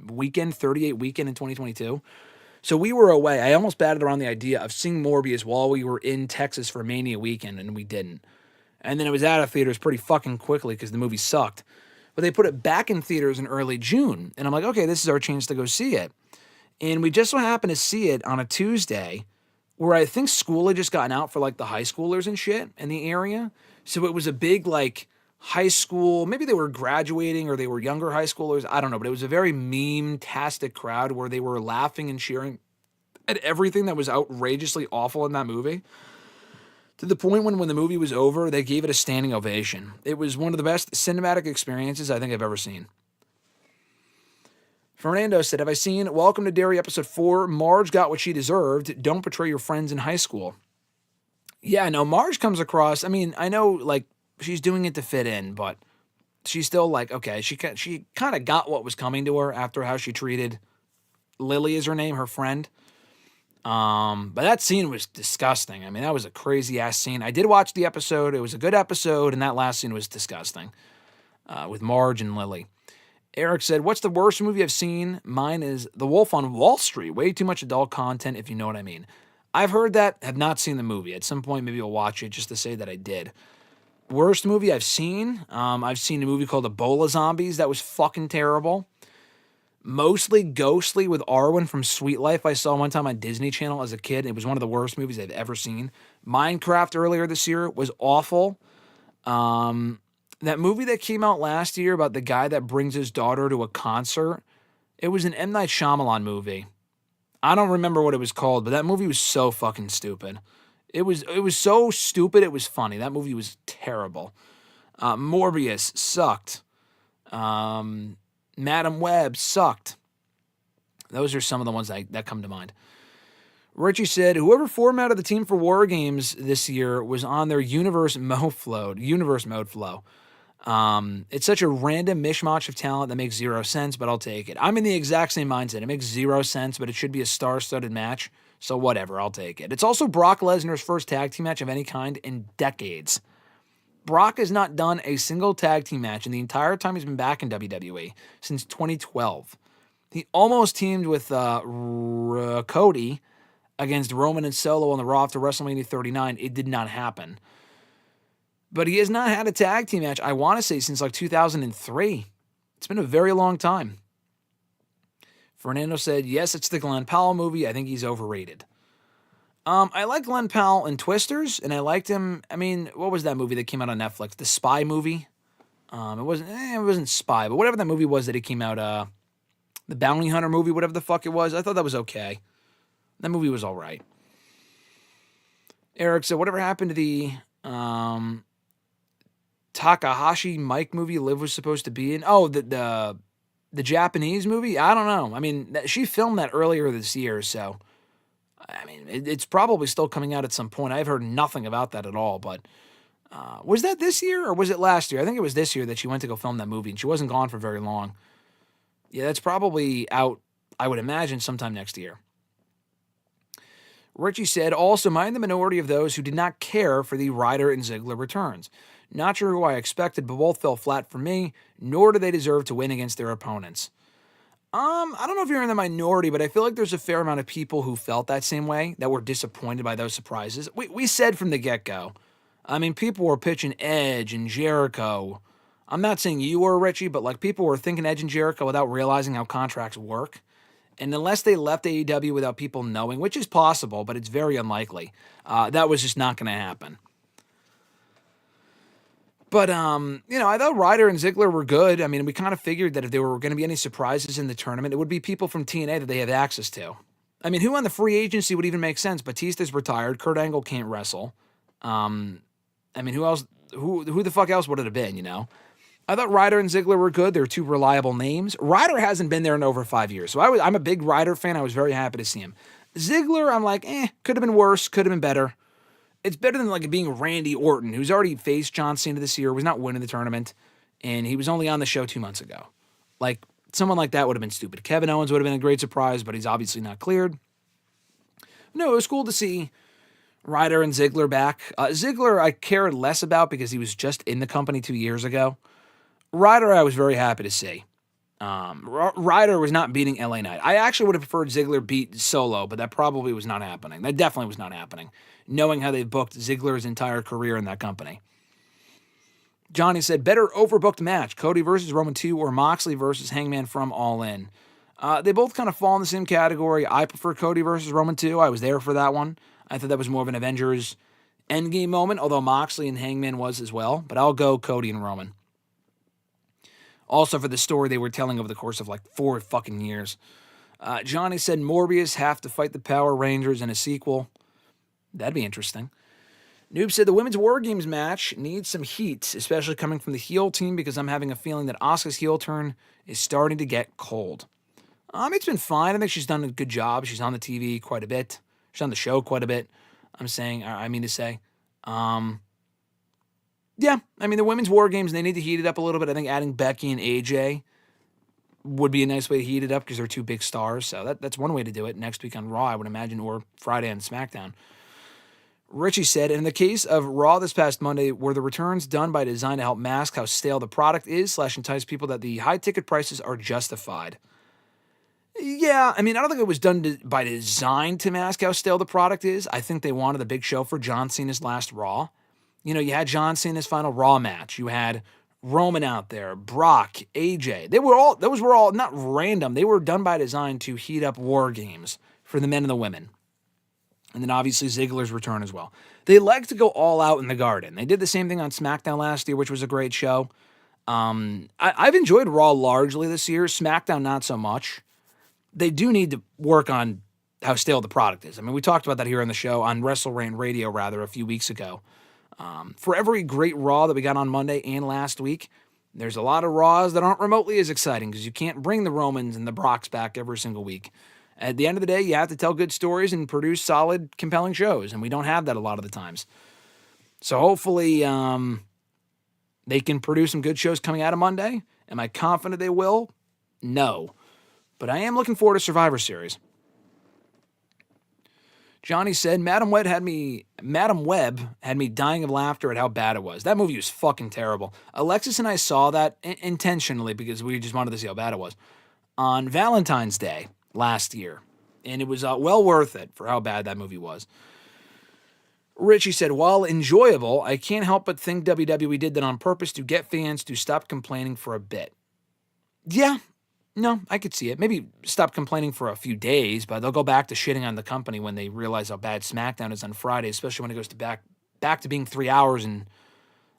weekend, 38 weekend in 2022. So we were away. I almost batted around the idea of seeing Morbius while we were in Texas for Mania weekend, and we didn't. And then it was out of theaters pretty fucking quickly because the movie sucked. But they put it back in theaters in early June. And I'm like, okay, this is our chance to go see it. And we just so happened to see it on a Tuesday where I think school had just gotten out for like the high schoolers and shit in the area. So it was a big like high school, maybe they were graduating or they were younger high schoolers. I don't know, but it was a very meme-tastic crowd where they were laughing and cheering at everything that was outrageously awful in that movie. To the point when the movie was over, they gave it a standing ovation. It was one of the best cinematic experiences I think I've ever seen. Fernando said, have I seen Welcome to Derry episode 4? Marge got what she deserved. Don't betray your friends in high school. Yeah, no, Marge comes across, I mean, I know, like, she's doing it to fit in, but she's still like, okay, she kind of got what was coming to her after how she treated Lily is her name, her friend. But that scene was disgusting. I mean, that was a crazy ass scene. I did watch the episode. It was a good episode, and that last scene was disgusting. With Marge and Lily. Eric said, what's the worst movie I've seen? Mine is The Wolf on Wall Street. Way too much adult content, if you know what I mean. I've heard that, have not seen the movie. At some point, maybe I'll watch it just to say that I did. Worst movie I've seen? I've seen a movie called Ebola Zombies. That was fucking terrible. Mostly Ghostly with Arwen from Sweet Life. I saw one time on Disney Channel as a kid. It was one of the worst movies I've ever seen. Minecraft earlier this year was awful. That movie that came out last year about the guy that brings his daughter to a concert, it was an M. Night Shyamalan movie. I don't remember what it was called, but that movie was so fucking stupid. It was so stupid, it was funny. That movie was terrible. Morbius sucked. Madam Web sucked. Those are some of the ones that come to mind. Richie said, whoever formatted the team for War Games this year was on their universe mode flow. It's such a random mishmash of talent that makes zero sense, but I'll take it. I'm in the exact same mindset. It makes zero sense, but it should be a star-studded match, so whatever, I'll take it. It's also Brock Lesnar's first tag team match of any kind in decades. Brock has not done a single tag team match in the entire time he's been back in WWE, since 2012. He almost teamed with Cody against Roman and Solo on the Raw after WrestleMania 39. It did not happen. But he has not had a tag team match, I want to say, since like 2003. It's been a very long time. Fernando said, yes, it's the Glenn Powell movie. I think he's overrated. I like Glenn Powell in Twisters, and I liked him. I mean, what was that movie that came out on Netflix? The Spy movie? It wasn't Spy, but whatever that movie was that it came out, the Bounty Hunter movie, whatever the fuck it was. I thought that was okay. That movie was all right. Eric said, whatever happened to the Takahashi Mike movie Liv was supposed to be in? Oh, the Japanese movie? I don't know. I mean, she filmed that earlier this year, so I mean, it's probably still coming out at some point. I've heard nothing about that at all, but was that this year or was it last year? I think it was this year that she went to go film that movie, and she wasn't gone for very long. Yeah, that's probably out, I would imagine, sometime next year. Richie said, also, am I in the minority of those who did not care for the Ryder and Ziggler returns? Not sure who I expected, but both fell flat for me, nor do they deserve to win against their opponents. I don't know if you're in the minority, but I feel like there's a fair amount of people who felt that same way, that were disappointed by those surprises. We said from the get-go. I mean, people were pitching Edge and Jericho. I'm not saying you were, Richie, but like people were thinking Edge and Jericho without realizing how contracts work. And unless they left AEW without people knowing, which is possible, but it's very unlikely, that was just not going to happen. But, I thought Ryder and Ziggler were good. I mean, we kind of figured that if there were going to be any surprises in the tournament, it would be people from TNA that they have access to. I mean, who on the free agency would even make sense? Batista's retired. Kurt Angle can't wrestle. I mean, who else? who the fuck else would it have been, you know? I thought Ryder and Ziggler were good. They're two reliable names. Ryder hasn't been there in over 5 years, so I'm a big Ryder fan. I was very happy to see him. Ziggler, I'm like, could have been worse, could have been better. It's better than like being Randy Orton, who's already faced John Cena this year, was not winning the tournament, and he was only on the show 2 months ago. Like, someone like that would have been stupid. Kevin Owens would have been a great surprise, but he's obviously not cleared. No, it was cool to see Ryder and Ziggler back. Ziggler I cared less about because he was just in the company 2 years ago. Ryder I was very happy to see. Ryder was not beating LA Knight. I actually would have preferred Ziggler beat Solo, but that probably was not happening. That definitely was not happening, knowing how they've booked Ziggler's entire career in that company. Johnny said, better overbooked match, Cody versus Roman 2 or Moxley versus Hangman from All In. They both kind of fall in the same category. I prefer Cody versus Roman 2. I was there for that one. I thought that was more of an Avengers Endgame moment, although Moxley and Hangman was as well. But I'll go Cody and Roman. Also for the story they were telling over the course of like 4 fucking years. Johnny said Morbius have to fight the Power Rangers in a sequel. That'd be interesting. Noob said the Women's War Games match needs some heat, especially coming from the heel team, because I'm having a feeling that Asuka's heel turn is starting to get cold. It's been fine. I think she's done a good job. She's on the TV quite a bit. She's on the show quite a bit. I mean to say. Yeah, I mean, the Women's War Games, they need to heat it up a little bit. I think adding Becky and AJ would be a nice way to heat it up because they're two big stars. So that's one way to do it. Next week on Raw, I would imagine, or Friday on SmackDown. Richie said, in the case of Raw this past Monday, were the returns done by design to help mask how stale the product is / entice people that the high ticket prices are justified? Yeah, I mean, I don't think it was done by design to mask how stale the product is. I think they wanted a big show for John Cena's last Raw. You know, you had John Cena's final Raw match. You had Roman out there, Brock, AJ. Those were all not random. They were done by design to heat up War Games for the men and the women. And then obviously Ziggler's return as well. They like to go all out in the Garden. They did the same thing on SmackDown last year, which was a great show. I've enjoyed Raw largely this year. SmackDown, not so much. They do need to work on how stale the product is. I mean, we talked about that here on the show, on WrestleRant Radio, rather, a few weeks ago. For every great Raw that we got on Monday and last week, there's a lot of Raws that aren't remotely as exciting because you can't bring the Romans and the Brocks back every single week. At the end of the day, you have to tell good stories and produce solid, compelling shows, and we don't have that a lot of the times. So hopefully they can produce some good shows coming out of Monday. Am I confident they will? No. But I am looking forward to Survivor Series. Johnny said, Madam Web had me dying of laughter at how bad it was. That movie was fucking terrible. Alexis and I saw that intentionally because we just wanted to see how bad it was on Valentine's Day last year. And it was well worth it for how bad that movie was. Richie said, while enjoyable, I can't help but think WWE did that on purpose to get fans to stop complaining for a bit. Yeah. No, I could see it. Maybe stop complaining for a few days, but they'll go back to shitting on the company when they realize how bad SmackDown is on Friday, especially when it goes to back to being 3 hours in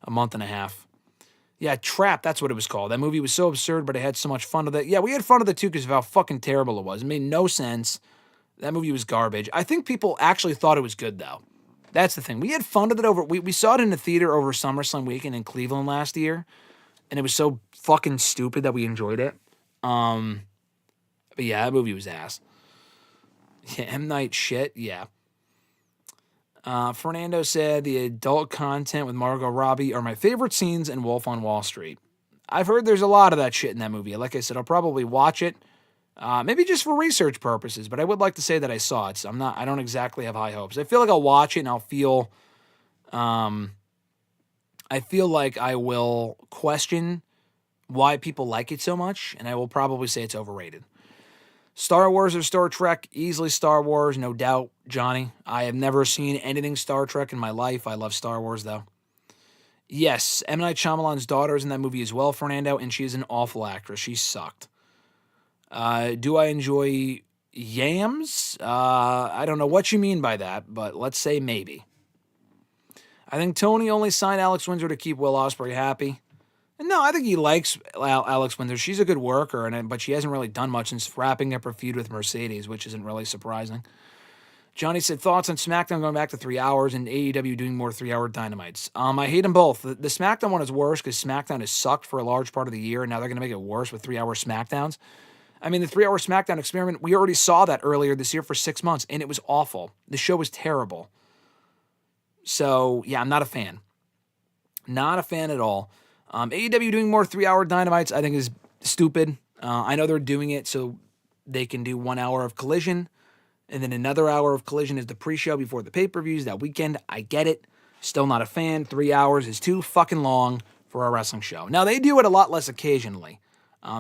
a month and a half. Yeah, Trap, that's what it was called. That movie was so absurd, but I had so much fun with it. Yeah, we had fun with it too because of how fucking terrible it was. It made no sense. That movie was garbage. I think people actually thought it was good, though. That's the thing. We had fun with it we saw it in the theater over SummerSlam weekend in Cleveland last year, and it was so fucking stupid that we enjoyed it. But yeah, that movie was ass. Yeah, M. Night shit, yeah. Fernando said the adult content with Margot Robbie are my favorite scenes in Wolf on Wall Street. I've heard there's a lot of that shit in that movie. Like I said, I'll probably watch it, maybe just for research purposes, but I would like to say that I saw it, so I don't exactly have high hopes. I feel like I'll watch it and I'll feel, I feel like I will question why people like it so much, and I will probably say it's overrated. Star Wars or Star Trek? Easily Star Wars, no doubt, Johnny. I have never seen anything Star Trek in my life. I love Star Wars, though. Yes, M. Night Shyamalan's daughter is in that movie as well, Fernando, and she is an awful actress. She sucked. Do I enjoy yams? I don't know what you mean by that, but let's say maybe. I think Tony only signed Alex Windsor to keep Will Ospreay happy. No, I think he likes Alex Windsor. She's a good worker, but she hasn't really done much since wrapping up her feud with Mercedes, which isn't really surprising. Johnny said, thoughts on SmackDown going back to 3 hours and AEW doing more 3-hour Dynamites. I hate them both. The SmackDown one is worse because SmackDown has sucked for a large part of the year, and now they're going to make it worse with 3-hour SmackDowns. I mean, the 3-hour SmackDown experiment, we already saw that earlier this year for 6 months, and it was awful. The show was terrible. So, yeah, I'm not a fan. Not a fan at all. AEW doing more 3-hour Dynamites, I think, is stupid. I know they're doing it so they can do 1 hour of Collision, and then another hour of Collision is the pre-show before the pay-per-views that weekend. I get it. Still not a fan. 3 hours is too fucking long for a wrestling show. Now, they do it a lot less occasionally.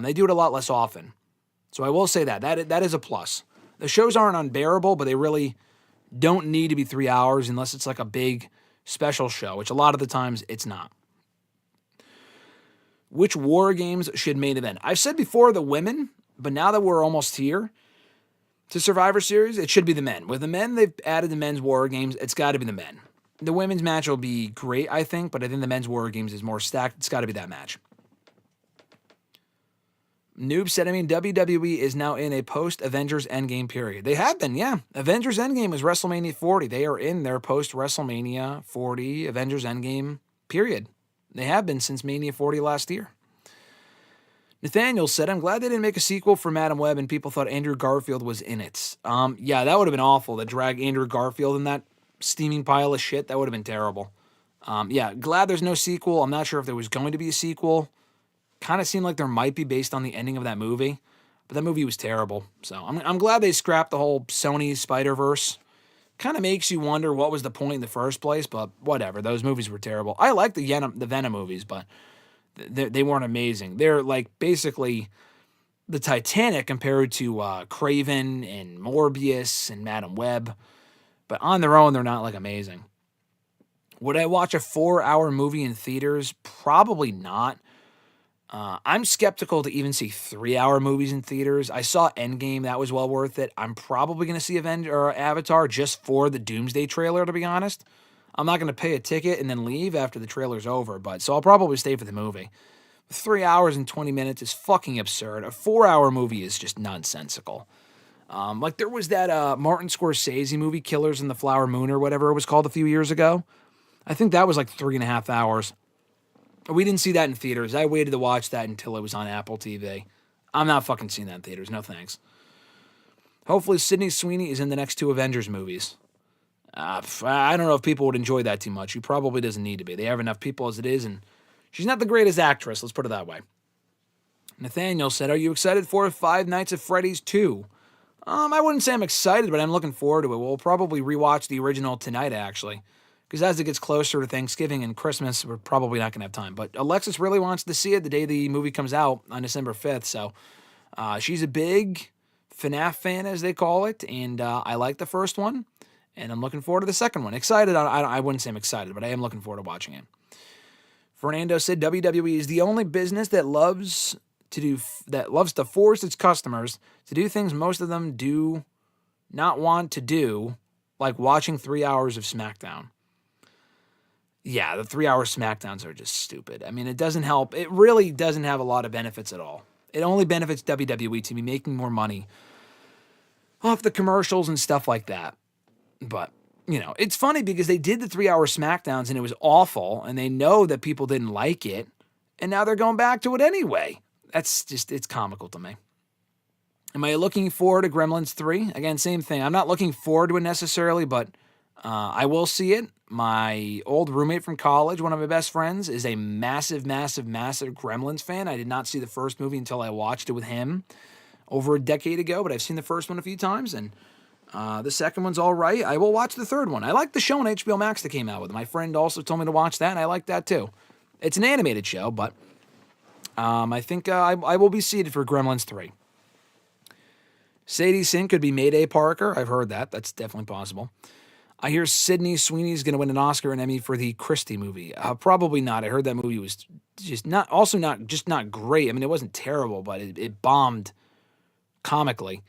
They do it a lot less often. So I will say that is a plus. The shows aren't unbearable, but they really don't need to be 3 hours unless it's like a big special show, which a lot of the times it's not. Which War Games should main event? I've said before the women, but now that we're almost here to Survivor Series, it should be the men. With the men, they've added the men's War Games. It's got to be the men. The women's match will be great, I think, but I think the men's War Games is more stacked. It's got to be that match. Noob said, WWE is now in a post-Avengers Endgame period. They have been, yeah. Avengers Endgame was WrestleMania 40. They are in their post-WrestleMania 40 Avengers Endgame period. They have been since Mania 40 last year. Nathaniel said, I'm glad they didn't make a sequel for Madam Web and people thought Andrew Garfield was in it. Yeah, that would have been awful to drag Andrew Garfield in that steaming pile of shit. That would have been terrible. Yeah, glad there's no sequel. I'm not sure if there was going to be a sequel. Kind of seemed like there might be based on the ending of that movie, but that movie was terrible. So I'm glad they scrapped the whole Sony Spider-Verse. Kind of makes you wonder what was the point in the first place, but whatever. Those movies were terrible. I like the Venom movies, but they weren't amazing. They're like basically the Titanic compared to Craven and Morbius and Madam Web, but on their own, they're not like amazing. Would I watch a 4-hour movie in theaters? Probably not. I'm skeptical to even see 3-hour movies in theaters. I saw Endgame. That was well worth it. I'm probably going to see Avatar just for the Doomsday trailer, to be honest. I'm not going to pay a ticket and then leave after the trailer's over, so I'll probably stay for the movie. 3 hours and 20 minutes is fucking absurd. A 4-hour movie is just nonsensical. Like there was that Martin Scorsese movie, Killers in the Flower Moon or whatever it was called a few years ago. I think that was like 3.5 hours. We didn't see that in theaters. I waited to watch that until it was on Apple TV. I'm not fucking seeing that in theaters. No thanks. Hopefully Sydney Sweeney is in the next 2 Avengers movies. I don't know if people would enjoy that too much. She probably doesn't need to be. They have enough people as it is, and she's not the greatest actress. Let's put it that way. Nathaniel said, are you excited for Five Nights at Freddy's 2? I wouldn't say I'm excited, but I'm looking forward to it. We'll probably rewatch the original tonight, actually. Because as it gets closer to Thanksgiving and Christmas, we're probably not going to have time. But Alexis really wants to see it the day the movie comes out on December 5th. So she's a big FNAF fan, as they call it. And I like the first one. And I'm looking forward to the second one. Excited, I wouldn't say I'm excited, but I am looking forward to watching it. Fernando said WWE is the only business that loves to force its customers to do things most of them do not want to do, like watching 3 hours of SmackDown. Yeah, the 3-hour SmackDowns are just stupid. I mean, it doesn't help. It really doesn't have a lot of benefits at all. It only benefits WWE to be making more money off the commercials and stuff like that. But, it's funny because they did the 3-hour SmackDowns and it was awful, and they know that people didn't like it, and now they're going back to it anyway. It's comical to me. Am I looking forward to Gremlins 3? Again, same thing. I'm not looking forward to it necessarily, but I will see it. My old roommate from college, one of my best friends, is a massive, massive, massive Gremlins fan. I did not see the first movie until I watched it with him over a decade ago, but I've seen the first one a few times, and the second one's all right. I will watch the third one. I like the show on HBO Max that came out with it. My friend also told me to watch that, and I like that too. It's an animated show, but I think I will be seated for Gremlins 3. Sadie Sink could be Mayday Parker. I've heard that. That's definitely possible. I hear Sydney Sweeney's going to win an Oscar and Emmy for the Christie movie. Probably not. I heard that movie was just not great. I mean, it wasn't terrible, but it bombed comically.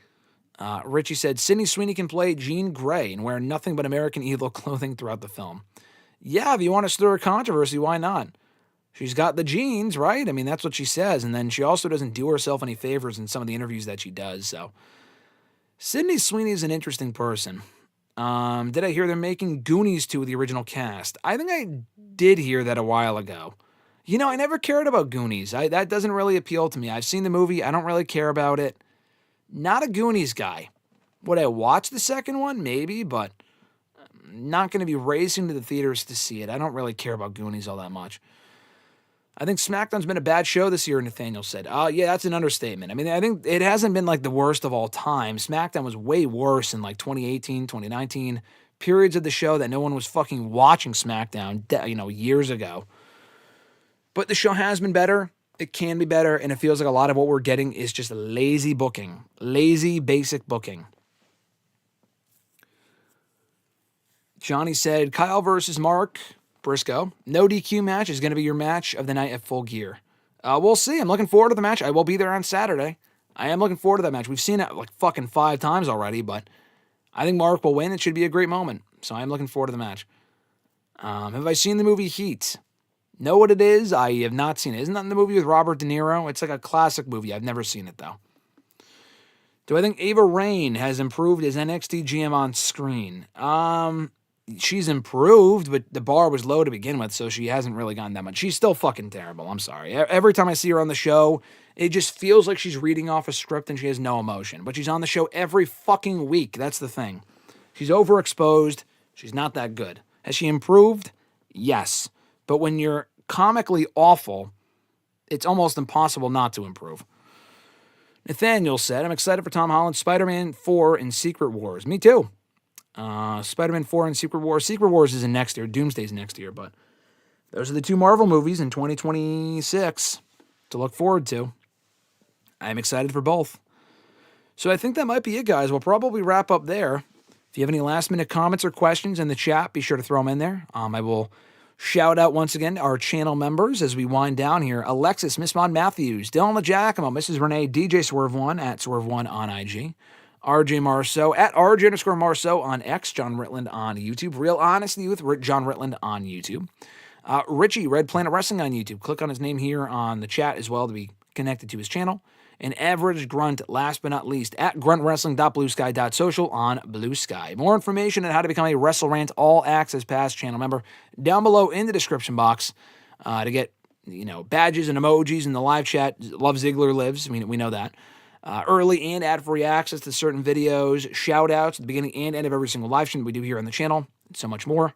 Richie said, Sydney Sweeney can play Jean Grey and wear nothing but American Eagle clothing throughout the film. Yeah, if you want to stir a controversy, why not? She's got the genes, right? I mean, that's what she says. And then she also doesn't do herself any favors in some of the interviews that she does. So Sydney Sweeney is an interesting person. Did I hear they're making Goonies 2 with the original cast? I think I did hear that a while ago. You know, I never cared about Goonies. That doesn't really appeal to me. I've seen the movie. I don't really care about it. Not a Goonies guy. Would I watch the second one? Maybe, but I'm not going to be racing to the theaters to see it. I don't really care about Goonies all that much. I think SmackDown's been a bad show this year, Nathaniel said. Yeah, that's an understatement. I mean, I think it hasn't been like the worst of all time. SmackDown was way worse in like 2018, 2019. Periods of the show that no one was fucking watching SmackDown, years ago. But the show has been better. It can be better, and it feels like a lot of what we're getting is just lazy booking. Lazy, basic booking. Johnny said, Kyle versus Mark Briscoe. No DQ match is going to be your match of the night at Full Gear. We'll see. I'm looking forward to the match. I will be there on Saturday. I am looking forward to that match. We've seen it like fucking 5 times already, but I think Mark will win. It should be a great moment. So I'm looking forward to the match. Have I seen the movie Heat? Know what it is? I have not seen it. Isn't that in the movie with Robert De Niro? It's like a classic movie. I've never seen it, though. Do I think Ava Raine has improved as NXT GM on screen? She's improved, but the bar was low to begin with, so she hasn't really gotten that much. She's still fucking terrible. I'm sorry. Every time I see her on the show, it just feels like she's reading off a script and she has no emotion. But she's on the show every fucking week. That's the thing. She's overexposed. She's not that good. Has she improved? Yes. But when you're comically awful, it's almost impossible not to improve. Nathaniel said, I'm excited for Tom Holland's Spider-Man 4 in Secret Wars. Me too. Spider-Man 4 and Secret Wars. Secret Wars is in next year. Doomsday's next year, but those are the 2 Marvel movies in 2026 to look forward to. I'm excited for both. So I think that might be it, guys. We'll probably wrap up there. If you have any last-minute comments or questions in the chat, be sure to throw them in there. I will shout out once again our channel members as we wind down here. Alexis, Miss Maud Matthews, Dillon DiGiacomo, Mrs. Renee, DJ Swerve1 at Swerve1 on IG. RJ Marceau at RJ_Marceau on X, John Ritland on YouTube, Real Honesty with John Ritland on YouTube. Richie, Red Planet Wrestling on YouTube. Click on his name here on the chat as well to be connected to his channel. And Average Grunt, last but not least, at gruntwrestling.bluesky.social on Blue Sky. More information on how to become a WrestleRant All Access Pass channel member down below in the description box to get badges and emojis in the live chat. Love Ziggler lives. I mean, we know that. Early and ad-free access to certain videos, shout-outs at the beginning and end of every single live stream that we do here on the channel, and so much more.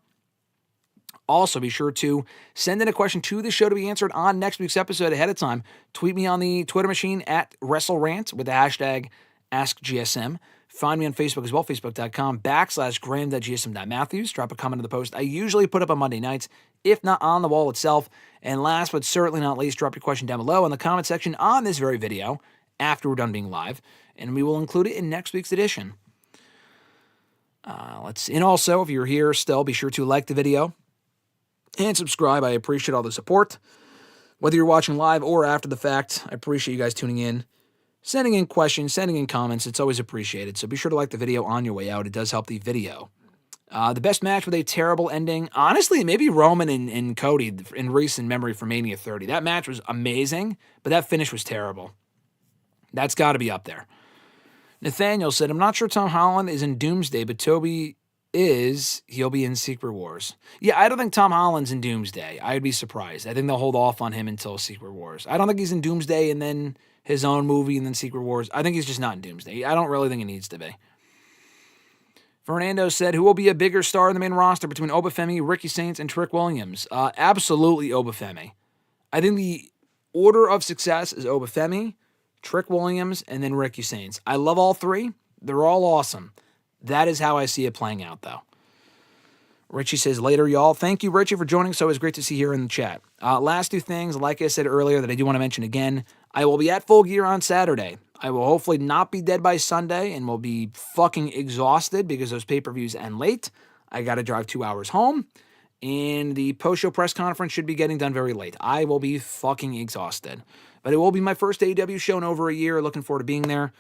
Also, be sure to send in a question to the show to be answered on next week's episode ahead of time. Tweet me on the Twitter machine at WrestleRant with the hashtag AskGSM. Find me on Facebook as well, facebook.com/graham.gsm.matthews. Drop a comment in the post I usually put up on Monday nights, if not on the wall itself. And last but certainly not least, drop your question down below in the comment section on this very video after we're done being live, and we will include it in next week's edition. And also, if you're here still, be sure to like the video and subscribe. I appreciate all the support. Whether you're watching live or after the fact, I appreciate you guys tuning in, sending in questions, sending in comments. It's always appreciated. So be sure to like the video on your way out. It does help the video. The best match with a terrible ending, honestly, maybe Roman and Cody in recent memory for Mania 30. That match was amazing, but that finish was terrible. That's got to be up there. Nathaniel said, I'm not sure Tom Holland is in Doomsday, but Toby is. He'll be in Secret Wars. Yeah, I don't think Tom Holland's in Doomsday. I'd be surprised. I think they'll hold off on him until Secret Wars. I don't think he's in Doomsday and then his own movie and then Secret Wars. I think he's just not in Doomsday. I don't really think he needs to be. Fernando said, who will be a bigger star in the main roster between Obafemi, Ricky Saints, and Trick Williams? Absolutely Obafemi. I think the order of success is Obafemi, Trick Williams, and then Ricky Saints. I love all three. They're all awesome. That is how I see it playing out, though. Richie says, later, y'all. Thank you, Richie, for joining. So it was great to see you here in the chat. Last 2 things, like I said earlier, that I do want to mention again. I will be at Full Gear on Saturday. I will hopefully not be dead by Sunday and will be fucking exhausted because those pay-per-views end late. I got to drive 2 hours home. And the post-show press conference should be getting done very late. I will be fucking exhausted. But it will be my first AEW show in over a year. Looking forward to being there.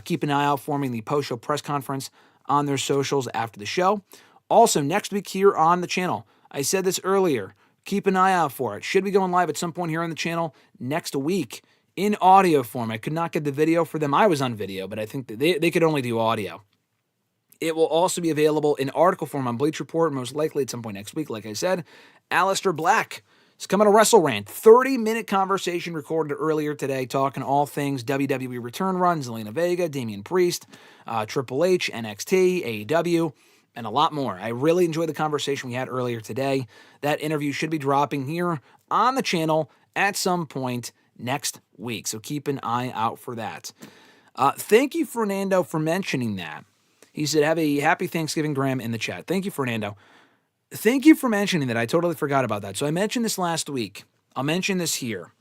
Keep an eye out for me in the post-show press conference on their socials after the show. Also, next week here on the channel, I said this earlier, keep an eye out for it. Should be going live at some point here on the channel next week in audio form. I could not get the video for them. I was on video, but I think that they could only do audio. It will also be available in article form on Bleach Report, most likely at some point next week, like I said. Aleister Black is coming to WrestleRant. 30-minute conversation recorded earlier today, talking all things WWE return run, Zelina Vega, Damian Priest, Triple H, NXT, AEW, and a lot more. I really enjoyed the conversation we had earlier today. That interview should be dropping here on the channel at some point next week, so keep an eye out for that. Thank you, Fernando, for mentioning that. He said, have a happy Thanksgiving, Graham, in the chat. Thank you, Fernando. Thank you for mentioning that. I totally forgot about that. So I mentioned this last week. I'll mention this here.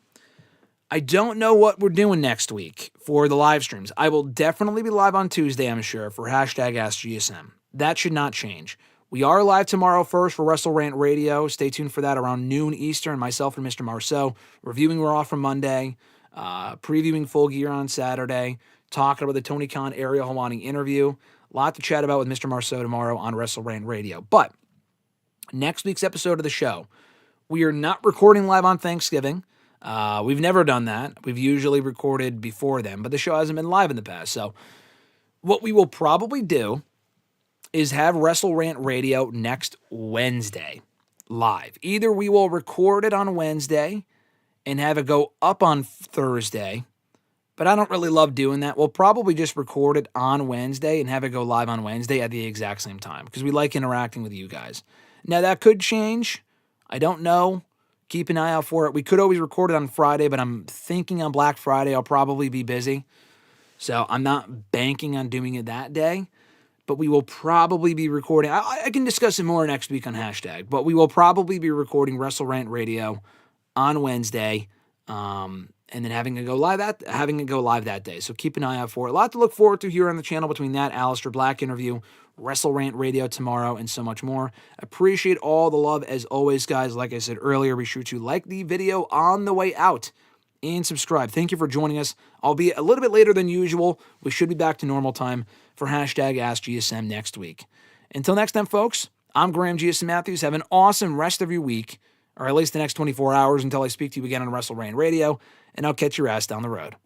I don't know what we're doing next week for the live streams. I will definitely be live on Tuesday, I'm sure, for hashtag AskGSM. That should not change. We are live tomorrow first for WrestleRant Radio. Stay tuned for that around noon Eastern. Myself and Mr. Marceau reviewing Raw from Monday, previewing Full Gear on Saturday, talking about the Tony Khan Ariel Helwani interview. A lot to chat about with Mr. Marceau tomorrow on WrestleRant Radio. But next week's episode of the show, we are not recording live on Thanksgiving. We've never done that. We've usually recorded before then, but the show hasn't been live in the past. So what we will probably do is have WrestleRant Radio next Wednesday live. Either we will record it on Wednesday and have it go up on Thursday, but I don't really love doing that. We'll probably just record it on Wednesday and have it go live on Wednesday at the exact same time because we like interacting with you guys. Now, that could change. I don't know. Keep an eye out for it. We could always record it on Friday, but I'm thinking on Black Friday I'll probably be busy. So I'm not banking on doing it that day, but we will probably be recording. I can discuss it more next week on hashtag, but we will probably be recording WrestleRant Radio on Wednesday, and then having it go live that day. So keep an eye out for it. A lot to look forward to here on the channel between that Aleister Black interview, WrestleRant Radio tomorrow, and so much more. Appreciate all the love as always, guys. Like I said earlier, be sure to like the video on the way out and subscribe. Thank you for joining us. Albeit a little bit later than usual. We should be back to normal time for hashtag AskGSM next week. Until next time, folks, I'm Graham GSM Matthews. Have an awesome rest of your week, or at least the next 24 hours until I speak to you again on WrestleRant Radio, and I'll catch your ass down the road.